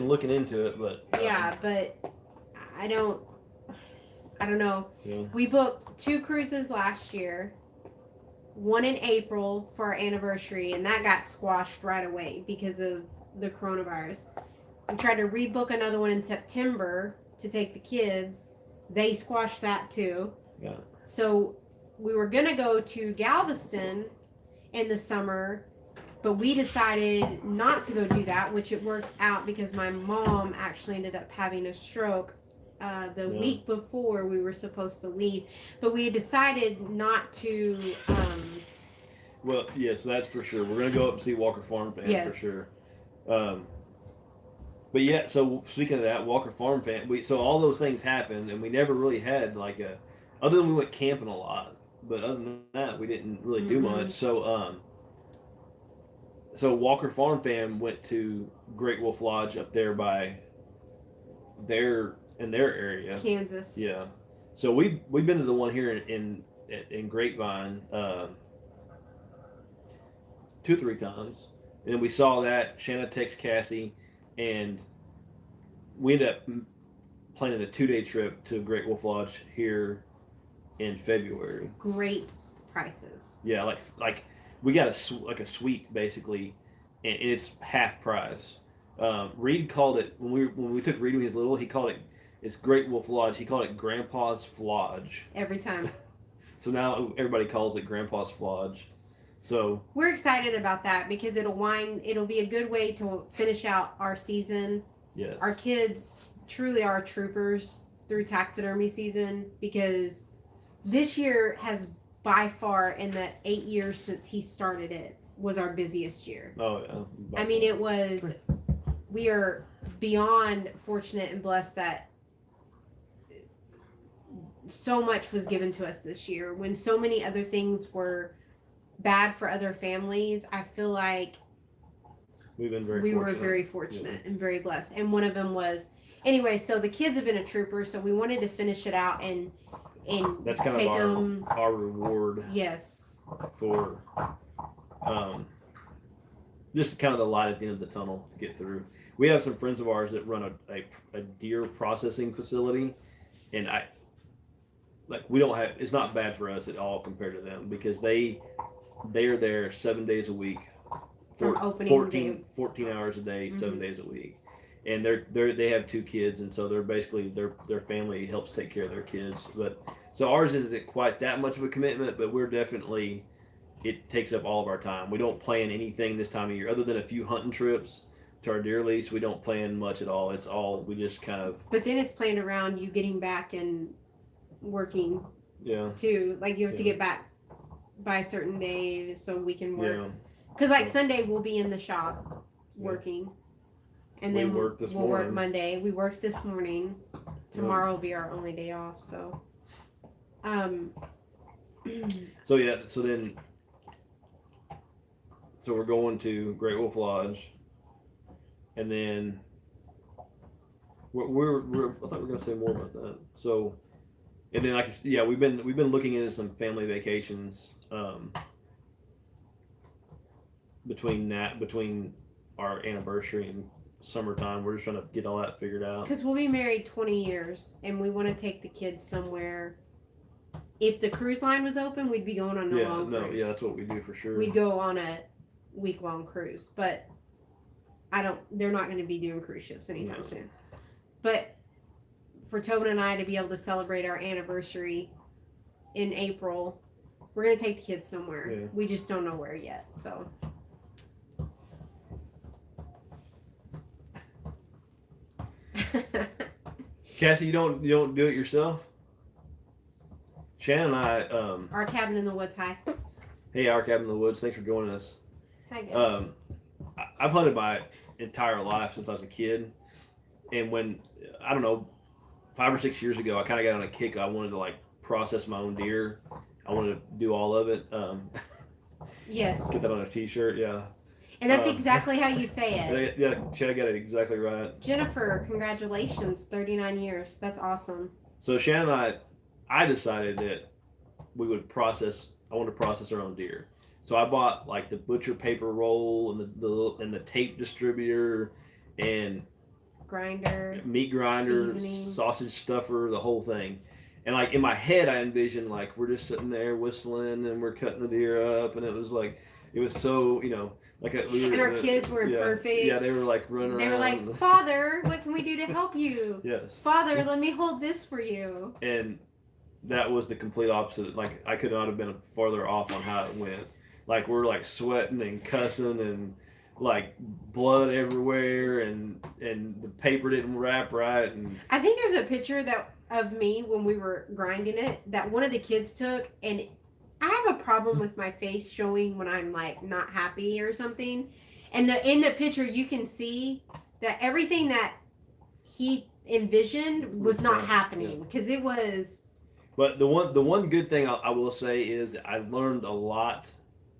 S4: looking into it, but
S2: Yeah, but I don't know.
S4: Yeah.
S2: We booked 2 cruises last year. One in April for our anniversary, and that got squashed right away because of the coronavirus. We tried to rebook another one in September to take the kids. They squashed that too.
S4: Yeah.
S2: So we were gonna go to Galveston in the summer, but we decided not to go do that, which it worked out because my mom actually ended up having a stroke the week before we were supposed to leave. But we had decided not to.
S4: Well, yes, that's for sure. We're gonna go up and see Walker Farm Fan
S2: Yes.
S4: for sure. But yeah, so speaking of that, Walker Farm Fan, so all those things happened, and we never really had like other than we went camping a lot, but other than that, we didn't really do much. So so Walker Farm Fan went to Great Wolf Lodge up there by their area,
S2: Kansas.
S4: Yeah. So we've been to the one here in Grapevine 2 or 3 times, and then we saw that Shanna texted Cassie, and we ended up planning a 2-day trip to Great Wolf Lodge here in February.
S2: Great prices.
S4: Yeah, like we got a suite basically, and it's half price. Reed called it when we took Reed when he was little. He called it's Great Wolf Lodge. He called it Grandpa's Flodge.
S2: Every time.
S4: So now everybody calls it Grandpa's Flodge. So
S2: we're excited about that because it'll be a good way to finish out our season.
S4: Yes.
S2: Our kids truly are troopers through taxidermy season because this year has by far in the 8 years since he started it was our busiest year.
S4: Oh yeah.
S2: I mean, we are beyond fortunate and blessed that so much was given to us this year when so many other things were bad for other families. I feel like
S4: we
S2: were very fortunate and very blessed. And one of them was anyway. So the kids have been a trooper, so we wanted to finish it out and
S4: that's kind
S2: take
S4: of our reward.
S2: Yes.
S4: For just kind of the light at the end of the tunnel to get through. We have some friends of ours that run a deer processing facility, and we don't have. It's not bad for us at all compared to them because they're there 7 days a week,
S2: From opening
S4: 14 hours a day, 7 days a week, and they have 2 kids, and so they're basically their family helps take care of their kids. But so ours isn't quite that much of a commitment, but we're definitely. It takes up all of our time. We don't plan anything this time of year other than a few hunting trips to our deer lease. We don't plan much at all. It's all we just kind of.
S2: But then it's planned around you getting back and working.
S4: Yeah.
S2: Too, like you have to get back by a certain day so we can work.
S4: Yeah.
S2: Because like Sunday we'll be in the shop working, and then we'll work Monday. We worked this morning. Tomorrow will be our only day off. So.
S4: So yeah. So then. So we're going to Great Wolf Lodge, and then we're I thought we were gonna say more about that. So, and then we've been looking into some family vacations between our anniversary and summertime. We're just trying to get all that figured out.
S2: Because we'll be married 20 years, and we want to take the kids somewhere. If the cruise line was open, we'd be going on a long cruise.
S4: Yeah, that's what we do for sure.
S2: We'd go on a week-long cruise, but they're not going to be doing cruise ships anytime soon. But for Tobin and I to be able to celebrate our anniversary in April, we're going to take the kids somewhere.
S4: Yeah.
S2: We just don't know where yet, so.
S4: Cassie, you don't do it yourself? Shannon and I
S2: Our Cabin in the Woods, hi.
S4: Hey, Our Cabin in the Woods, thanks for joining us.
S2: Hi, guys.
S4: I've hunted my entire life since I was a kid, and when I don't know 5 or 6 years ago, I kind of got on a kick. I wanted to process my own deer. I wanted to do all of it.
S2: Yes.
S4: Get that on a T-shirt. Yeah.
S2: And that's
S4: Um,
S2: exactly how you say it.
S4: Yeah, Chad got it exactly right.
S2: Jennifer, congratulations, 39 years. That's awesome.
S4: So Shannon and I decided that we would process. I wanted to process our own deer. So I bought like the butcher paper roll and the tape distributor and
S2: Grinder.
S4: meat grinder,
S2: Seasoning.
S4: sausage stuffer, the whole thing. And like in my head, I envisioned like we're just sitting there whistling and we're cutting the deer up, and it was so like we were.
S2: And our kids were perfect.
S4: Yeah, they were like running
S2: They were
S4: around.
S2: like, Father, what can we do to help you?
S4: Yes.
S2: Father, let me hold this for you.
S4: And that was the complete opposite. Like I could not have been farther off on how it went. Like we're like sweating and cussing and like blood everywhere, and the paper didn't wrap right, and
S2: I think there's a picture of me when we were grinding it that one of the kids took, and I have a problem with my face showing when I'm like not happy or something. And in the picture you can see that everything that he envisioned was not happening because it was.
S4: But the one good thing I will say is I learned a lot.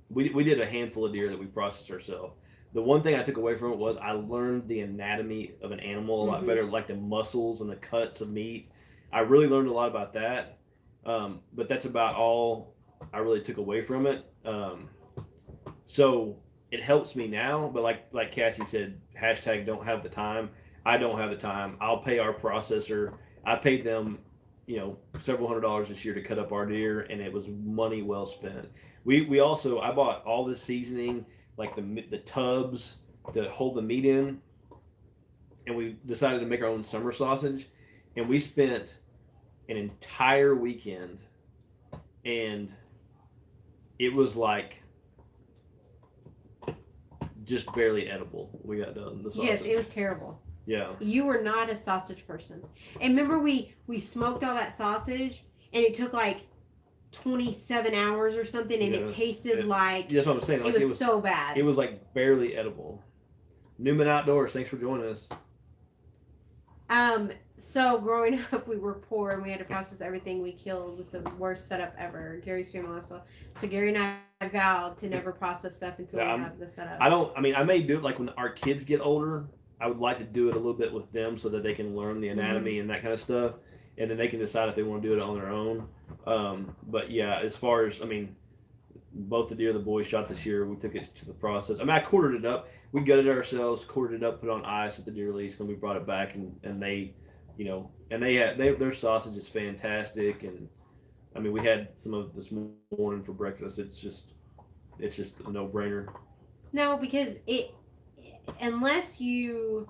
S4: We did a handful of deer that we processed ourselves. The one thing I took away from it was I learned the anatomy of an animal a lot better, like the muscles and the cuts of meat. I really learned a lot about that. But that's about all I really took away from it. So it helps me now. But like Cassie said, hashtag don't have the time. I don't have the time. I'll pay our processor. I paid them, several $100s this year to cut up our deer, and it was money well spent. We also, I bought all this seasoning, like the tubs to hold the meat in, and we decided to make our own summer sausage, and we spent an entire weekend, and it was like just barely edible. We got done the sausage.
S2: Yes, it was terrible.
S4: Yeah.
S2: You were not a sausage person. And remember we smoked all that sausage, and it took like 27 hours or something, and it tasted like
S4: that's what I'm saying. Like,
S2: it was so bad.
S4: It was like barely edible. Newman Outdoors, thanks for joining us.
S2: So growing up, we were poor, and we had to process everything we killed with the worst setup ever. Gary's family also. So Gary and I vowed to never process stuff until we have the setup.
S4: I may do it like when our kids get older. I would like to do it a little bit with them so that they can learn the anatomy and that kind of stuff, and then they can decide if they want to do it on their own. But yeah, as far as both the deer the boys shot this year, we took it to the process. I quartered it up. We gutted it ourselves, quartered it up, put it on ice at the deer release, then we brought it back, and they, their sausage is fantastic. And we had some of it this morning for breakfast. It's just a no-brainer.
S2: No, because unless you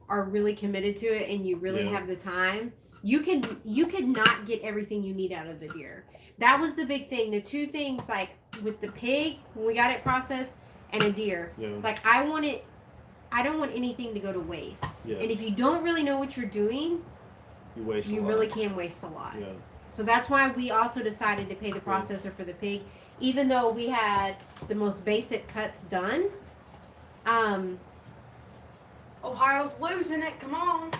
S2: are really committed to it and you really have the time, you could not get everything you need out of the deer. That was the big thing. The two things, like with the pig when we got it processed, and a deer.
S4: Yeah.
S2: Like I don't want anything to go to waste.
S4: Yeah.
S2: And if you don't really know what you're doing, you really can waste a lot.
S4: Yeah.
S2: So that's why we also decided to pay the processor for the pig, even though we had the most basic cuts done.
S3: Ohio's losing it. Come on.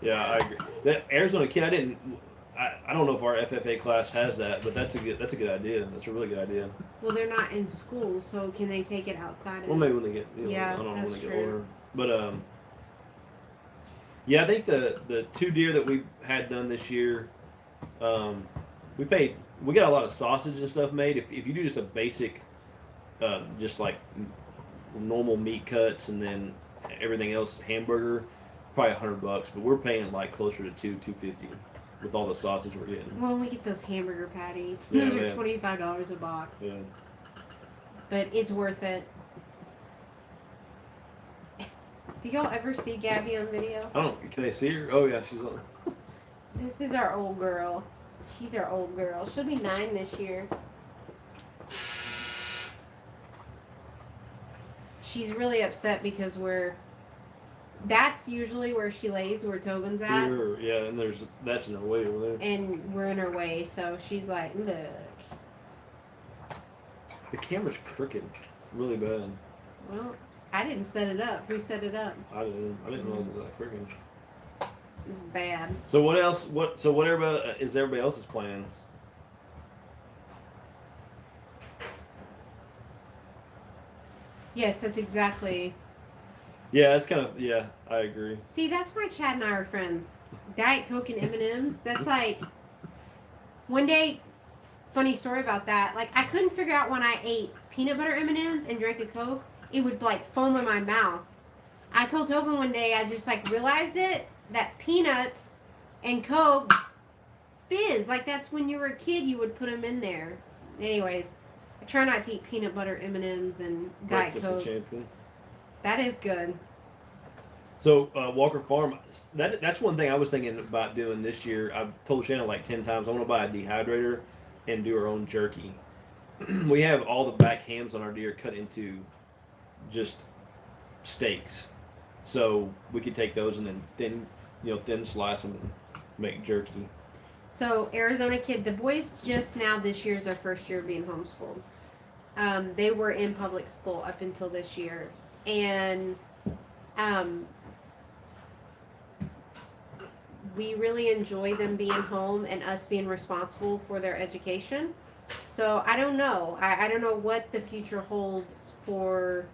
S4: Yeah, I agree. That Arizona kid, I don't know if our FFA class has that, but that's a good idea. That's a really good idea.
S2: Well, they're not in school, so can they take it outside?
S4: Well, maybe when they get I don't know when they get older. But yeah, I think the two deer that we had done this year, we got a lot of sausage and stuff made. If you do just a basic, just like normal meat cuts and then everything else hamburger, probably $100, but we're paying like closer to $250 with all the sausage we're getting.
S2: Well, we get those hamburger patties.
S4: Yeah,
S2: Those are $25 a box.
S4: Yeah.
S2: But it's worth it. Do y'all ever see Gabby on video?
S4: I don't. Can they see her? Oh yeah, she's on.
S2: This is our old girl. She's our old girl. She'll be 9 this year. She's really upset because that's usually where she lays, where Tobin's at.
S4: Yeah, and that's in her way over there.
S2: And we're in her way, so she's like, look.
S4: The camera's crooked, really bad.
S2: Well, I didn't set it up. Who set it up?
S4: I didn't realize it was that crooked.
S2: It's bad.
S4: So what else? What everybody is everybody else's plans?
S2: Yes, that's exactly.
S4: Yeah, it's kind of I agree.
S2: See, that's why Chad and I are friends. Diet Coke and M&Ms. That's like one day. Funny story about that. Like I couldn't figure out when I ate peanut butter M&Ms and drank a Coke, it would like foam in my mouth. I told Tobin one day I just like realized it that peanuts and Coke fizz. Like that's when you were a kid you would put them in there. Anyways, I try not to eat peanut butter M&Ms and Diet
S4: Breakfast of
S2: Coke.
S4: Champions.
S2: That is good.
S4: So Walker Farm, that's one thing I was thinking about doing this year. I've told Shannon like 10 times I want to buy a dehydrator and do our own jerky. We have all the back hams on our deer cut into just steaks, so we could take those and then thin slice them and make jerky.
S2: So Arizona Kid, the boys just now this year is their first year being homeschooled. They were in public school up until this year, and we really enjoy them being home and us being responsible for their education. So I don't know. I don't know what the future holds for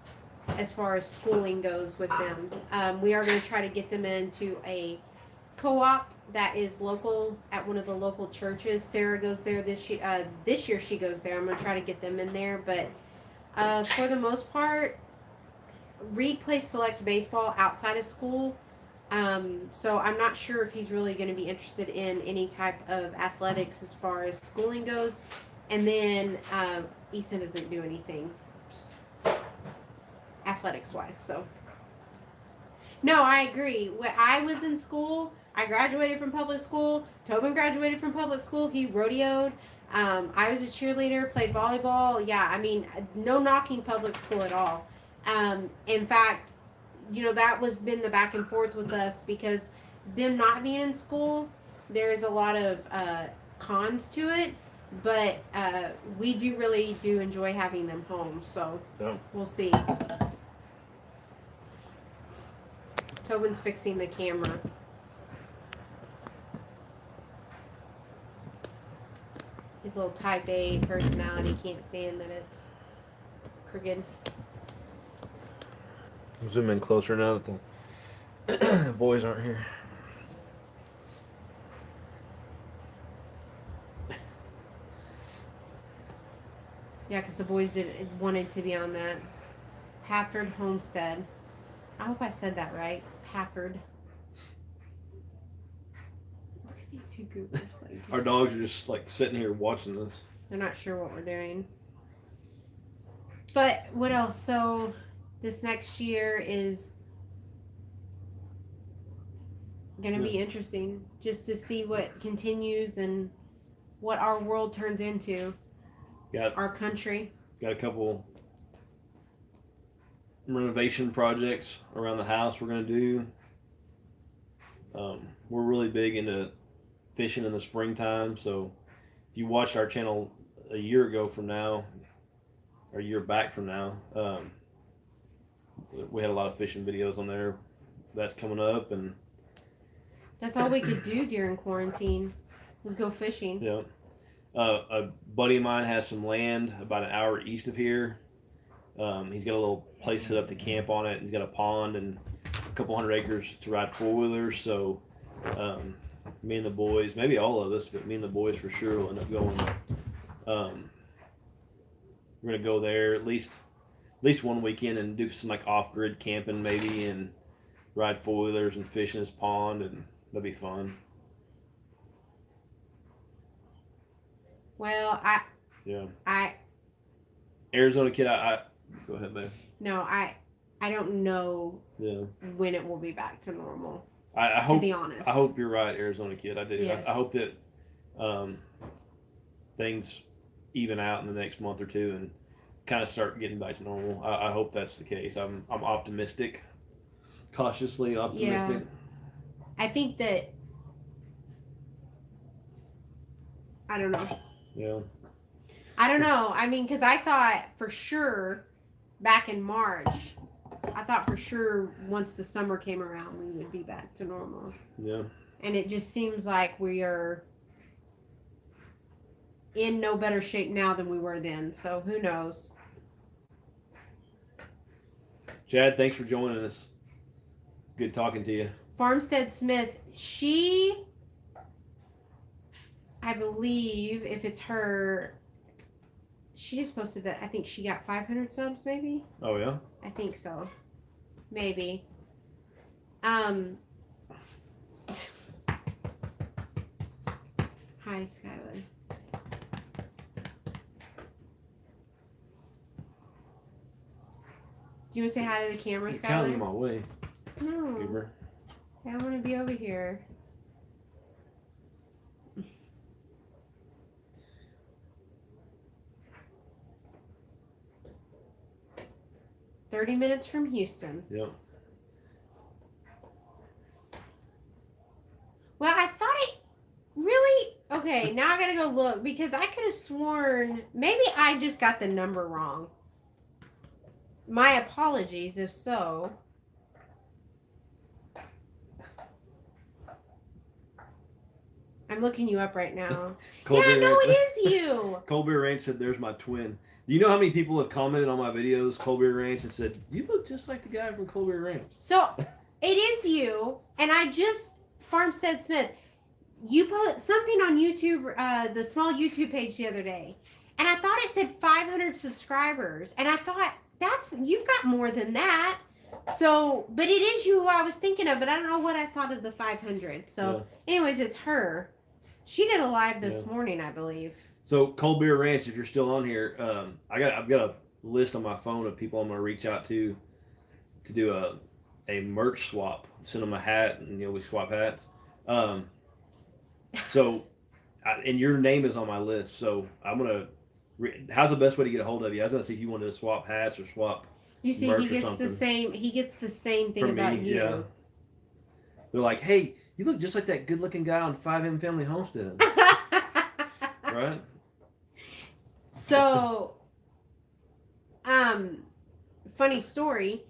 S2: as far as schooling goes with them. We are going to try to get them into a co-op that is local at one of the local churches. Sarah goes there this year. This year she goes there. I'm going to try to get them in there. But for the most part, Reed plays select baseball outside of school. So I'm not sure if he's really going to be interested in any type of athletics as far as schooling goes. And then Easton doesn't do anything athletics wise. So no, I agree. When I was in school, I graduated from public school. Tobin graduated from public school. He rodeoed. I was a cheerleader, played volleyball. Yeah, I mean, no knocking public school at all. In fact, that was been the back and forth with us because them not being in school, there is a lot of cons to it, but we really do enjoy having them home. So We'll see. Tobin's fixing the camera. His little type A personality can't stand that it's crooked.
S4: Zoom in closer now that the boys aren't here.
S2: Yeah, because the boys wanted to be on that Pafford Homestead. I hope I said that right. Pafford. Look at these two goobers.
S4: Our dogs are just like sitting here watching this.
S2: They're not sure what we're doing. But what else? So this next year is going to be interesting just to see what continues and what our world turns into. Our country.
S4: Got a couple renovation projects around the house we're going to do. We're really big into fishing in the springtime, so if you watched our channel a year ago from now, or a year back from now, we had a lot of fishing videos on there. That's coming up, and
S2: that's all we could do during quarantine was go fishing.
S4: Yeah. A buddy of mine has some land about an hour east of here. He's got a little place set up to camp on it. He's got a pond and a couple 100 acres to ride four-wheelers. So me and the boys, maybe all of us, but me and the boys for sure will end up going. We're going to go there at least one weekend and do some like off-grid camping maybe and ride four-wheelers and fish in this pond, and that'll be fun.
S2: Well,
S4: Arizona Kid, I go ahead, babe.
S2: No, I don't know
S4: Yeah.
S2: when it will be back to normal.
S4: I hope,
S2: to be honest.
S4: I hope you're right, Arizona Kid. I do.
S2: Yes.
S4: I hope that things even out in the next month or two and kind of start getting back to normal. I hope that's the case. I'm optimistic, cautiously optimistic.
S2: Yeah. I think that I don't know.
S4: Yeah.
S2: I don't know. I mean, because I thought for sure back in March I thought for sure once the summer came around we would be back to normal.
S4: Yeah.
S2: And it just seems like we are in no better shape now than we were then. So who knows?
S4: Chad, thanks for joining us. Good talking to you.
S2: Farmstead Smith, she, I believe, if it's her, she just posted that. I think she got 500 subs, maybe.
S4: Oh yeah.
S2: I think so, maybe. Hi, Skylar. Do you want to say hi to the camera,
S4: You're kind of in
S2: Skylar?
S4: my way,
S2: No,
S4: Goober.
S2: I want to be over here. "30 minutes from Houston."
S4: Yep.
S2: Well, I thought it really. Okay, now I gotta go look because I could have sworn maybe I just got the number wrong. My apologies if so. I'm looking you up right now.
S4: Colby
S2: Yeah, no,
S4: Ranch-
S2: it is you.
S4: Colby Ranch said, "There's my twin." Do you know how many people have commented on my videos, Colby Ranch, and said, "You look just like the guy from Colby Ranch"?
S2: So it is you, and I just Farmstead Smith. You put something on YouTube, the small YouTube page the other day, and I thought it said 500 subscribers, and I thought you've got more than that. So, but it is you who I was thinking of, but I don't know what I thought of the 500. So, anyways, it's her. She did a live this morning, I believe.
S4: So Colby Ranch, if you're still on here, I've got a list on my phone of people I'm gonna reach out to do a merch swap. Send them a hat, and we swap hats. So, and your name is on my list. So I'm gonna. How's the best way to get a hold of you? I was gonna see if you wanted to swap hats or swap.
S2: You see,
S4: merch
S2: he
S4: or
S2: gets
S4: something.
S2: the same. He gets the same thing
S4: From
S2: about
S4: me,
S2: you.
S4: yeah. They're like, "Hey, you look just like that good-looking guy on 5M Family Homestead," right?
S2: So, funny story.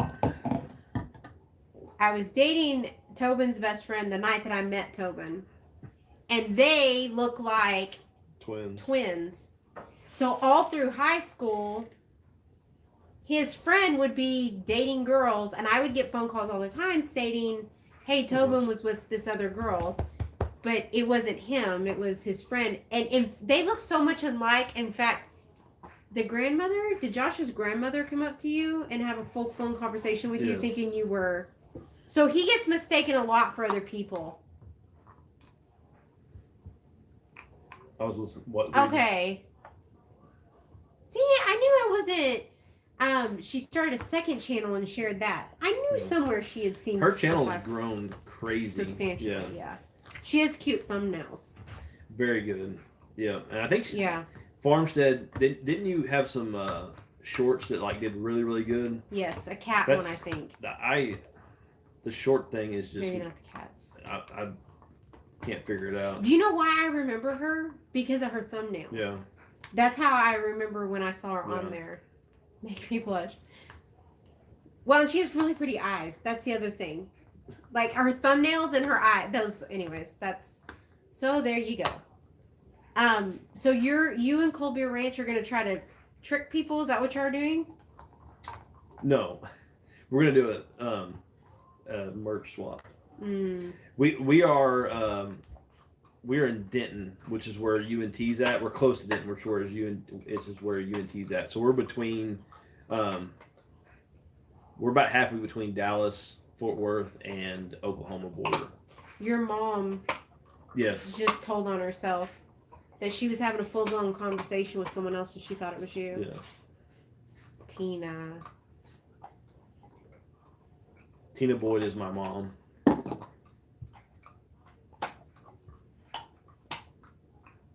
S2: I was dating Tobin's best friend the night that I met Tobin, and they look like
S4: Twins.
S2: twins. So all through high school, his friend would be dating girls, and I would get phone calls all the time stating, "Hey, Tobin was with this other girl," but it wasn't him; it was his friend. And they look so much alike. In fact, did Josh's grandmother come up to you and have a full phone conversation with you,
S4: Yes.
S2: thinking you were? So he gets mistaken a lot for other people.
S4: I was listening. What?
S2: Okay. See, I knew I wasn't. She started a second channel and shared that. I knew
S4: Yeah.
S2: somewhere she had seen
S4: Her channel
S2: four or
S4: has
S2: five
S4: grown crazy.
S2: substantially.
S4: Yeah,
S2: Yeah. She has cute thumbnails.
S4: very good. Yeah, and I think
S2: Yeah.
S4: Farmstead didn't you have some shorts that like did really really good?
S2: Yes, a cat
S4: That's-
S2: one, I think.
S4: The short thing is just
S2: Maybe not the cats.
S4: I can't figure it out.
S2: Do you know why I remember her? Because of her thumbnails.
S4: Yeah,
S2: That's how I remember when I saw her
S4: Yeah.
S2: on there. Make me blush. Well, and she has really pretty eyes. That's the other thing. Like her thumbnails and her eye. Those, anyways. That's so. There you go. So you and Colby Ranch are gonna try to trick people. Is that what you're doing?
S4: no, we're gonna do a merch swap.
S2: Mm.
S4: We are we're in Denton, which is where UNT's at. We're close to Denton, which is where UNT's at. So we're between we're about halfway between Dallas, Fort Worth, and Oklahoma border.
S2: Your mom
S4: Yes.
S2: just told on herself that she was having a full blown conversation with someone else and she thought it was you.
S4: Yeah.
S2: Tina.
S4: Tina Boyd is my mom.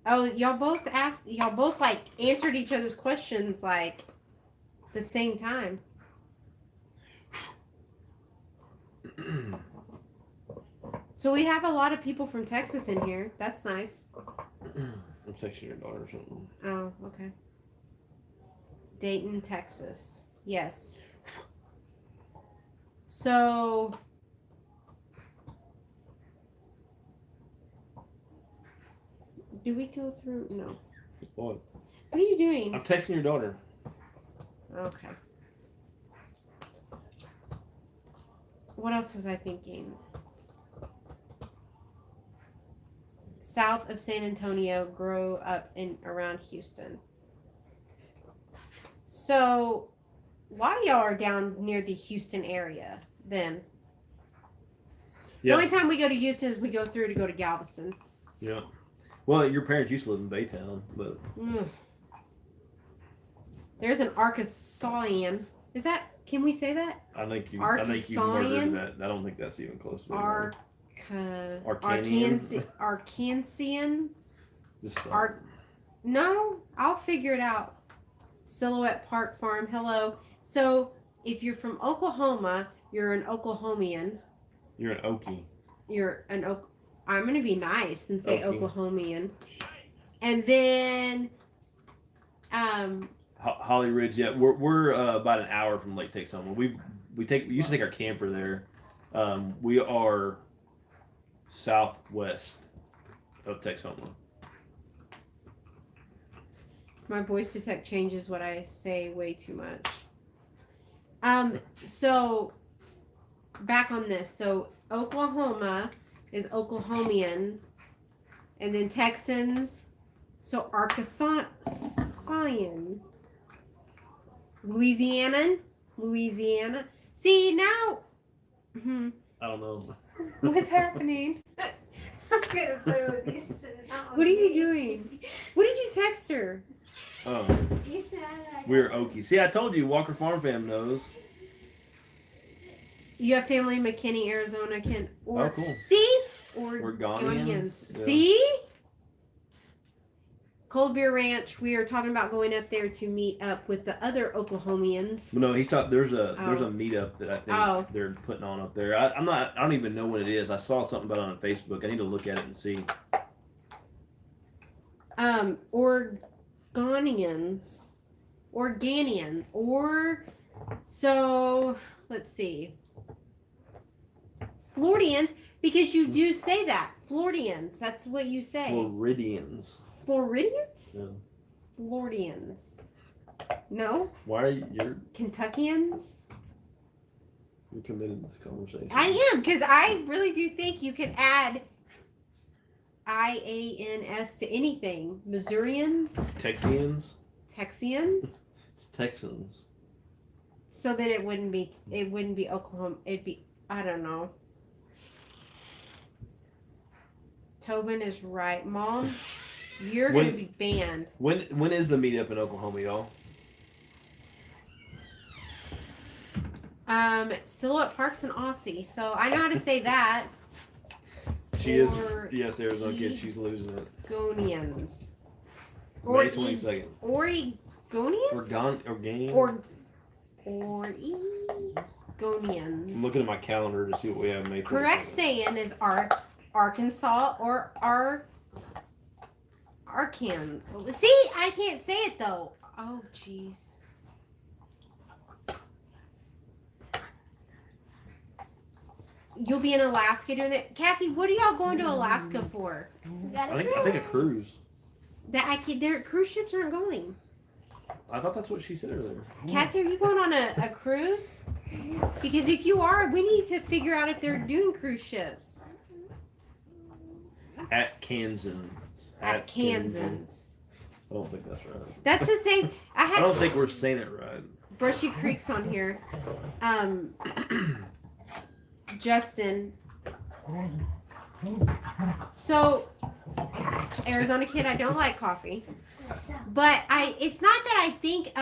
S2: Oh, y'all both like answered each other's questions like the same time. So we have a lot of people from Texas in here. That's nice.
S4: I'm texting your daughter or something.
S2: Oh, okay. Dayton, Texas. Yes. So do we go through? No.
S4: What?
S2: What are you doing?
S4: I'm texting your daughter.
S2: Okay. What else was I thinking? South of San Antonio, grow up in around Houston. So, a lot of y'all are down near the Houston area. Then the
S4: Yeah.
S2: only time we go to Houston is we go through to go to Galveston.
S4: Yeah. Well, your parents used to live in Baytown, but
S2: Mm. There's an Arkansasian. Is that? Can we say that?
S4: I think you
S2: Arkansasian?
S4: murdered that. I don't think that's even close to it.
S2: Arkansasian.
S4: Just
S2: No, I'll figure it out. Silhouette Park Farm. Hello. So if you're from Oklahoma, you're an Oklahomian.
S4: you're an Okie.
S2: You're an I'm gonna be nice and say
S4: Okie.
S2: Oklahomian. And then
S4: Holly Ridge. Yeah, we're about an hour from Lake Texoma. We used to take our camper there. We are southwest of Texoma.
S2: my voice to text changes what I say way too much. So back on this. So Oklahoma is Oklahomian, and then Texans. So Arkansasian. Louisiana. See now.
S4: I don't know.
S2: What's happening?
S1: I'm gonna play with these.
S2: What are you doing? What did you text her?
S4: Oh,
S1: You said
S4: we're Okie. See, I told you, Walker Farm fam knows.
S2: You have family in McKinney, Arizona.
S4: Oh, cool.
S2: See? Or
S4: Oregonians. Yeah.
S2: See? Cold Beer Ranch. We are talking about going up there to meet up with the other Oklahomians.
S4: No, he thought there's a
S2: Oh.
S4: meetup that I think
S2: Oh.
S4: they're putting on up there. I don't even know what it is. I saw something about it on Facebook. I need to look at it and see.
S2: Organians, or so let's see. Floridians, because you do say that. Floridians, that's what you say.
S4: Floridians.
S2: Floridians?
S4: Yeah.
S2: Floridians. No?
S4: Why are you're
S2: Kentuckians?
S4: committed to this conversation?
S2: I am, because I really do think you can add IANS to anything. Missourians?
S4: Texians.
S2: Texians?
S4: It's Texans.
S2: So then it wouldn't be Oklahoma. It'd be, I don't know. Tobin is right. Mom, you're going to be banned.
S4: When is the meetup in Oklahoma, y'all?
S2: Silhouette Park's an Aussie, so I know how to say that.
S4: She is, yes, Arizona kid. She's losing it.
S2: Oregonians.
S4: May 22nd.
S2: Oregonians?
S4: Organian?
S2: Oregonians.
S4: I'm looking at my calendar to see what we have May 22nd.
S2: Correct saying is Arkansas or Arkan. See, I can't say it though. Oh, jeez. You'll be in Alaska doing it. Cassie, what are y'all going to Alaska for?
S4: I think a cruise.
S2: Their cruise ships aren't going.
S4: I thought that's what she said earlier.
S2: Cassie, are you going on a cruise? Because if you are, we need to figure out if they're doing cruise ships.
S4: At Kansans.
S2: At Kansas.
S4: I don't think that's right.
S2: That's the same.
S4: I don't think we're saying it right.
S2: Brushy Creek's on here. Justin. So, Arizona kid, I don't like coffee. But it's not that I think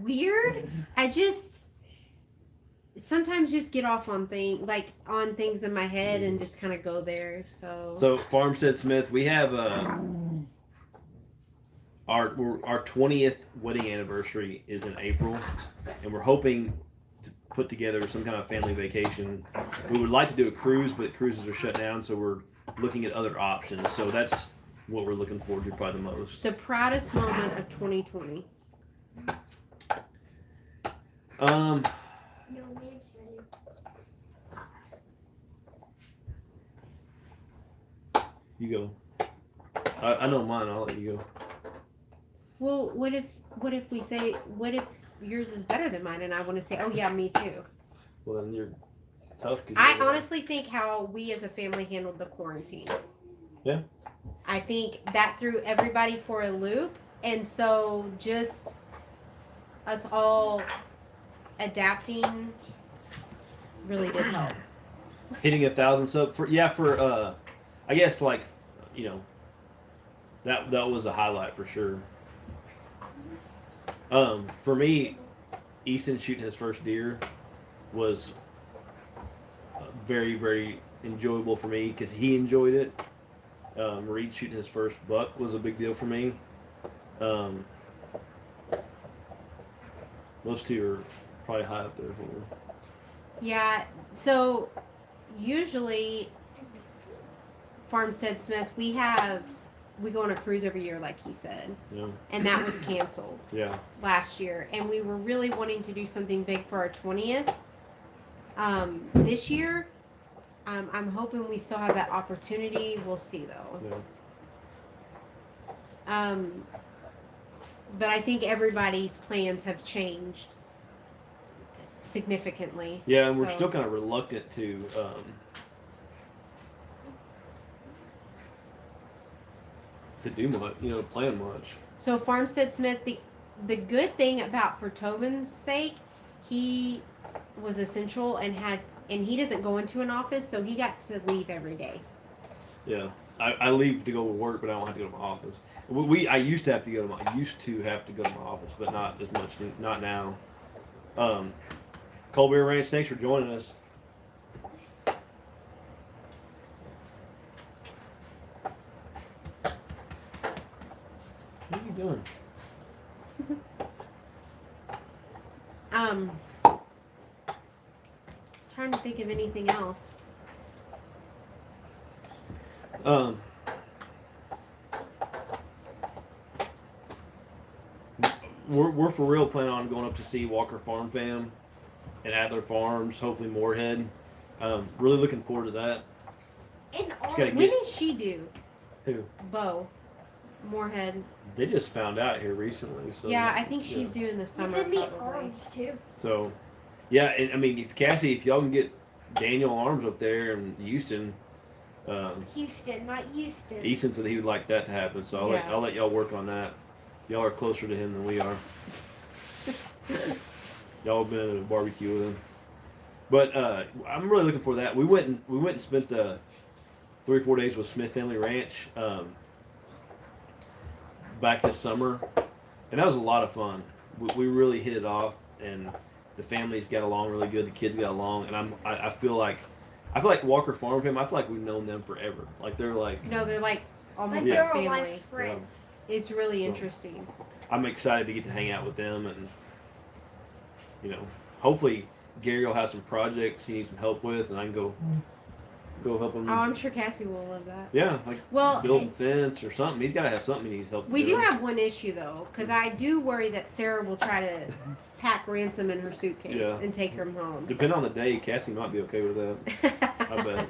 S2: weird. I just sometimes just get off on things in my head and just kind of go there. So
S4: Farmstead Smith, we have our 20th wedding anniversary is in April, and we're hoping to put together some kind of family vacation. We would like to do a cruise, but cruises are shut down, so we're looking at other options. So that's what we're looking forward to probably the most.
S2: the proudest moment of 2020.
S1: No, Mam's ready.
S4: You go. I know mine. I'll let you go.
S2: Well, what if yours is better than mine, and I want to say, oh yeah, me too.
S4: Well, then you're tough. 'Cause
S2: I
S4: you're-
S2: honestly think how we as a family handled the quarantine.
S4: Yeah.
S2: I think that threw everybody for a loop, and so just us all adapting really did help.
S4: hitting 1,000 sub for I guess like that was a highlight for sure. For me, Easton shooting his first deer was very, very enjoyable for me because he enjoyed it. Reed shooting his first buck was a big deal for me. Those two are probably high up there for me.
S2: Yeah, so usually Farmstead Smith, we go on a cruise every year, like he said,
S4: Yeah.
S2: and that was canceled
S4: Yeah.
S2: last year, and we were really wanting to do something big for our 20th. This year, I'm hoping we still have that opportunity. We'll see though.
S4: Yeah.
S2: But I think everybody's plans have changed significantly.
S4: Yeah, and we're
S2: So-
S4: still kind of reluctant to do much, plan much.
S2: So Farmstead Smith, the good thing about for Tobin's sake, he was essential and he doesn't go into an office, so he got to leave every day.
S4: Yeah, I leave to go to work, but I don't have to go to my office. I used to have to go to my office, but not as much. Not now. Cold Beer Ranch, thanks for joining us. What are you doing?
S2: Trying to think of anything else.
S4: We're for real planning on going up to see Walker Farm Fam and Adler Farms, hopefully Moorhead. Really looking forward to that.
S1: And
S4: Just gotta
S2: When
S4: get
S2: did she do?
S4: who?
S2: Bo. Moorhead.
S4: They just found out here recently. So
S2: Yeah, I think she's doing the
S1: we
S2: summer
S1: could meet
S2: probably.
S1: Arms too.
S4: So, yeah, and I mean, if y'all can get Daniel Arms up there and Houston,
S1: Houston, not Houston.
S4: Easton said he would like that to happen. So I'll let y'all work on that. Y'all are closer to him than we are. Y'all have been at a barbecue with him. But I'm really looking for that. We went and spent the 3-4 days with Smith Family Ranch back this summer, and that was a lot of fun. We really hit it off, and the families got along really good. The kids got along, and I feel like Walker Farm Fam. I feel like we've known them forever. Like they're like
S2: No, they're like
S1: Like
S2: almost
S1: they're
S2: a
S1: our
S2: family.
S1: life's friends.
S2: It's really interesting.
S4: I'm excited to get to hang out with them, and hopefully Gary will have some projects he needs some help with, and I can go help him.
S2: Oh, I'm sure Cassie will love that.
S4: Yeah, like
S2: Well,
S4: building fence or something. He's got to have something he needs help.
S2: we do
S4: doing.
S2: have one issue though, because I do worry that Sarah will try to pack Ransom in her suitcase
S4: Yeah.
S2: and take him home.
S4: Depending on the day, Cassie might be okay with that. I bet.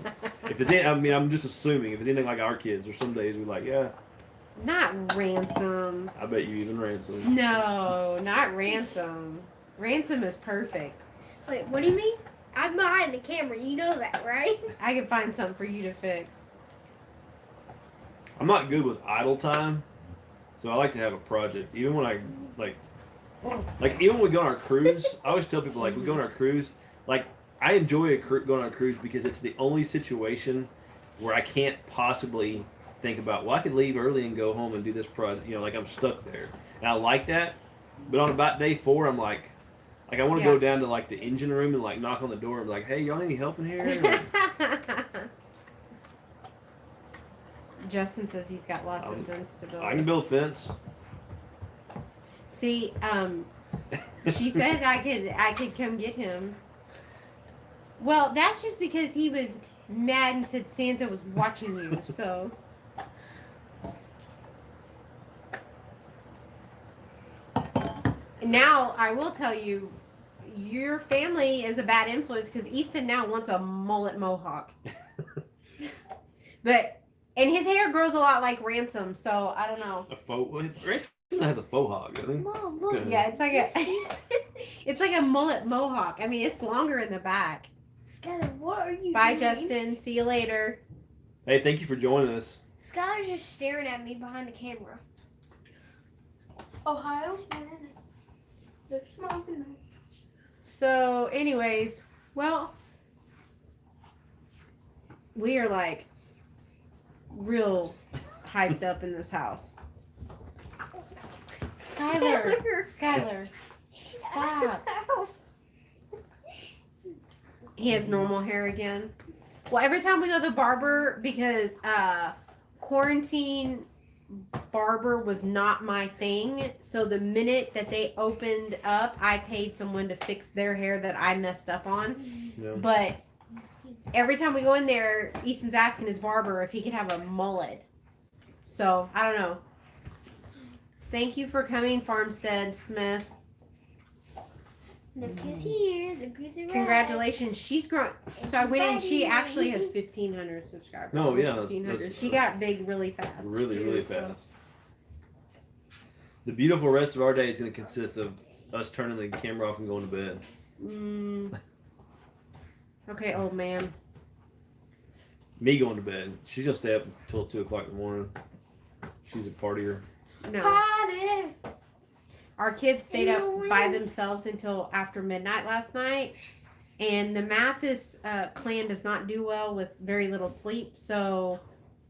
S4: If it's, I'm just assuming if it's anything like our kids, or some days we're like, yeah,
S2: Not Ransom.
S4: I bet you even Ransom.
S2: No, not Ransom. Ransom is perfect.
S1: Wait, what do you mean? I'm behind the camera. You know that, right?
S2: I can find something for you to fix.
S4: I'm not good with idle time, so I like to have a project. Even when I like even when we go on our cruise, I always tell people like we go on our cruise, like I enjoy going on a cruise because it's the only situation where I can't possibly think about, well, I could leave early and go home and do this project. Like I'm stuck there, and I like that. But on about day 4, I'm like I want to go down to like the engine room and like knock on the door and be like, hey, y'all need any help in here?
S2: Justin says he's got lots of fence to build.
S4: I can build fence.
S2: See, she said I could come get him. Well, that's just because he was mad and said Santa was watching you. So. Now I will tell you, your family is a bad influence because Easton now wants a mullet mohawk. And his hair grows a lot like Ransom, so I don't know.
S4: A faux. Ransom has a faux hog, doesn't he?
S1: Mom, look.
S4: Good.
S2: Yeah, it's like it's like a mullet mohawk. I mean, it's longer in the back.
S1: Skylar, what are you
S2: Bye,
S1: doing?
S2: Justin. See you later.
S4: Hey, thank you for joining us.
S1: Skylar's just staring at me behind the camera.
S3: Ohio, they're smoking.
S2: So, anyways, well, we are like real hyped up in this house. Skylar, stop. He has normal hair again. Well, every time we go to the barber, because quarantine barber was not my thing. So the minute that they opened up, I paid someone to fix their hair that I messed up on.
S4: Yeah.
S2: But every time we go in there, Easton's asking his barber if he could have a mullet. So I don't know. Thank you for coming, Farmstead Smith.
S1: The goose here, the goose around.
S2: Congratulations. She's grown. So I went in. She actually has 1,500 subscribers.
S4: No, yeah,
S2: 1,500. She got big really fast.
S4: Really,
S2: too,
S4: really
S2: so-
S4: fast. The beautiful rest of our day is going to consist of us turning the camera off and going to bed.
S2: Okay, old man.
S4: Me going to bed. She's going to stay up until 2 o'clock in the morning. She's a partier.
S2: No.
S3: Party.
S2: Our kids stayed up
S1: No
S2: by
S1: way.
S2: themselves until after midnight last night. And the Mathis clan does not do well with very little sleep. So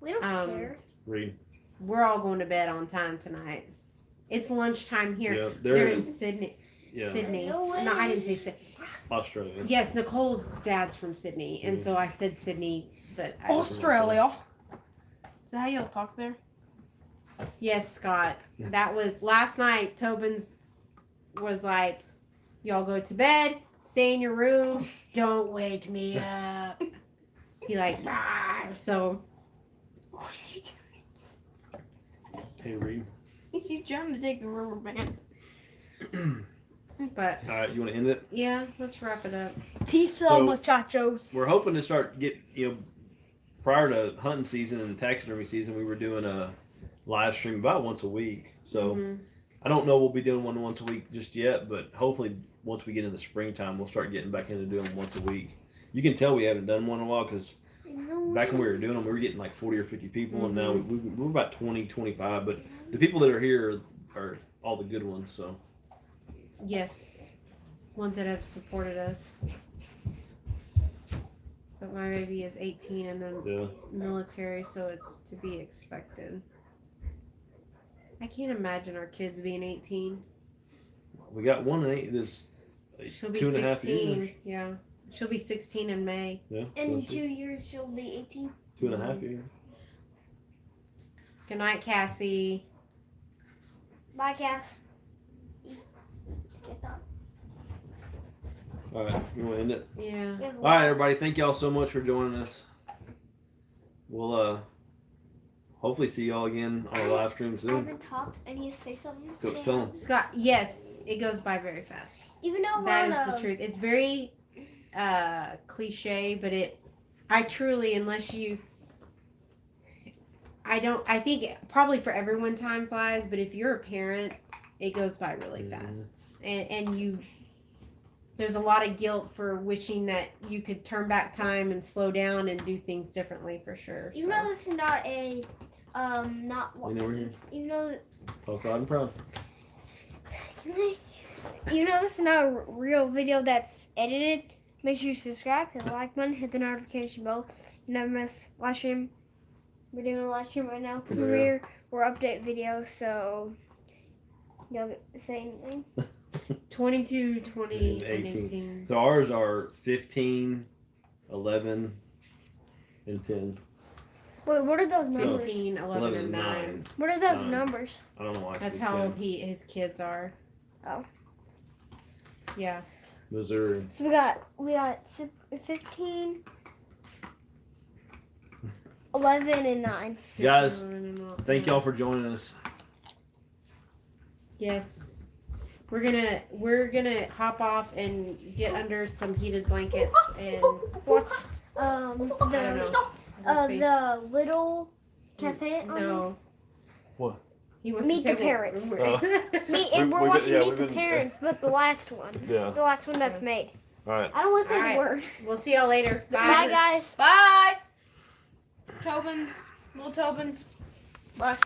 S1: We don't care.
S4: Read.
S2: we're all going to bed on time tonight. It's lunchtime here.
S4: Yeah,
S2: They're in Sydney.
S4: yeah,
S2: Sydney.
S1: No way.
S2: No, I didn't say Sydney.
S4: Australia.
S2: Yes, Nicole's dad's from Sydney. And so I said Sydney. But I,
S3: Australia. Is that how y'all talk there?
S2: yes, Scott. That was last night. Tobin's was like, y'all go to bed, stay in your room, don't wake me up. He like, "Ah." So
S3: What are you doing?
S4: Hey, Reed.
S3: He's trying to take the rubber band.
S2: but
S4: All right, you want to end it?
S2: yeah, let's wrap it up.
S3: Peace
S4: So-
S3: out, muchachos.
S4: We're hoping to start prior to hunting season and taxidermy season, we were doing a live stream about once a week. So
S2: Mhm.
S4: I don't know we'll be doing one once a week just yet, but hopefully once we get in the springtime, we'll start getting back into doing them once a week. You can tell we haven't done one in a while because
S1: No
S4: back when we
S1: way.
S4: were doing them, we were getting like 40 or 50 people, and now we're about 20, 25. But the people that are here are all the good ones. So
S2: Yes, ones that have supported us. But my baby is 18 in the
S4: yeah,
S2: military, so it's to be expected. I can't imagine our kids being 18.
S4: we got one in this
S2: She'll be
S4: 2.5
S2: 16.
S4: years.
S2: Yeah, she'll be 16 in May.
S4: Yeah,
S1: In
S4: so
S1: 2 years, she'll be 18.
S4: 2.5 years.
S2: Good night, Cassie.
S1: Bye, Cass. Get that.
S4: All right, you want to end it?
S2: Yeah.
S1: We have
S4: All right,
S1: lots.
S4: everybody. Thank y'all so much for joining us. We'll hopefully see y'all again on our live stream
S1: I
S4: soon.
S1: haven't talked. I need to say something.
S4: Coach, tell 'em.
S2: Scott, yes, it goes by very fast.
S1: Even though
S2: That
S1: we're
S2: is
S1: on
S2: the
S1: a-
S2: truth. It's very cliche, but I truly, unless you, I think probably for everyone time flies, but if you're a parent, it goes by really fast. And there's a lot of guilt for wishing that you could turn back time and slow down and do things differently for sure.
S1: Even though this is not a, not
S4: You know we're here.
S1: even though,
S4: Talk loud and proud.
S1: even though this is not a real video that's edited, make sure you subscribe, hit the like button, hit the notification bell. You never miss live stream. We're doing a live stream right now.
S4: Yeah.
S1: Premiere or update videos, so y'all say anything.
S2: 22, 20, and
S4: 18.
S2: 18.
S4: So ours are 15, 11, and 10.
S1: Wait, what are those numbers?
S2: 15, 11,
S4: 11
S2: and
S4: and
S2: 9.
S4: 9.
S1: What are those
S4: 9.
S1: numbers?
S4: I don't know why I
S2: That's
S4: said
S2: how
S4: 10.
S2: old his kids are.
S1: Oh.
S2: Yeah.
S4: Missouri.
S1: So we got 15, 11, and 9.
S4: Guys,
S2: 15, 11, and
S4: Thank y'all for joining us.
S2: Yes. we're gonna hop off and get under some heated blankets and
S1: Watch
S2: I don't know. We'll see.
S1: the little. Can I say it? on here?
S2: No.
S4: What?
S2: He wants
S1: Meet
S2: to say
S1: the Parents.
S2: what-
S1: We're watching Meet
S4: we've
S1: the
S4: been-
S1: Parents, but the last one.
S4: Yeah.
S1: The last one that's made.
S4: All right.
S1: I don't want to say
S2: Alright.
S1: the word.
S2: We'll see y'all later.
S1: Bye, guys.
S3: Bye. Tobins. Little Tobins. Bye.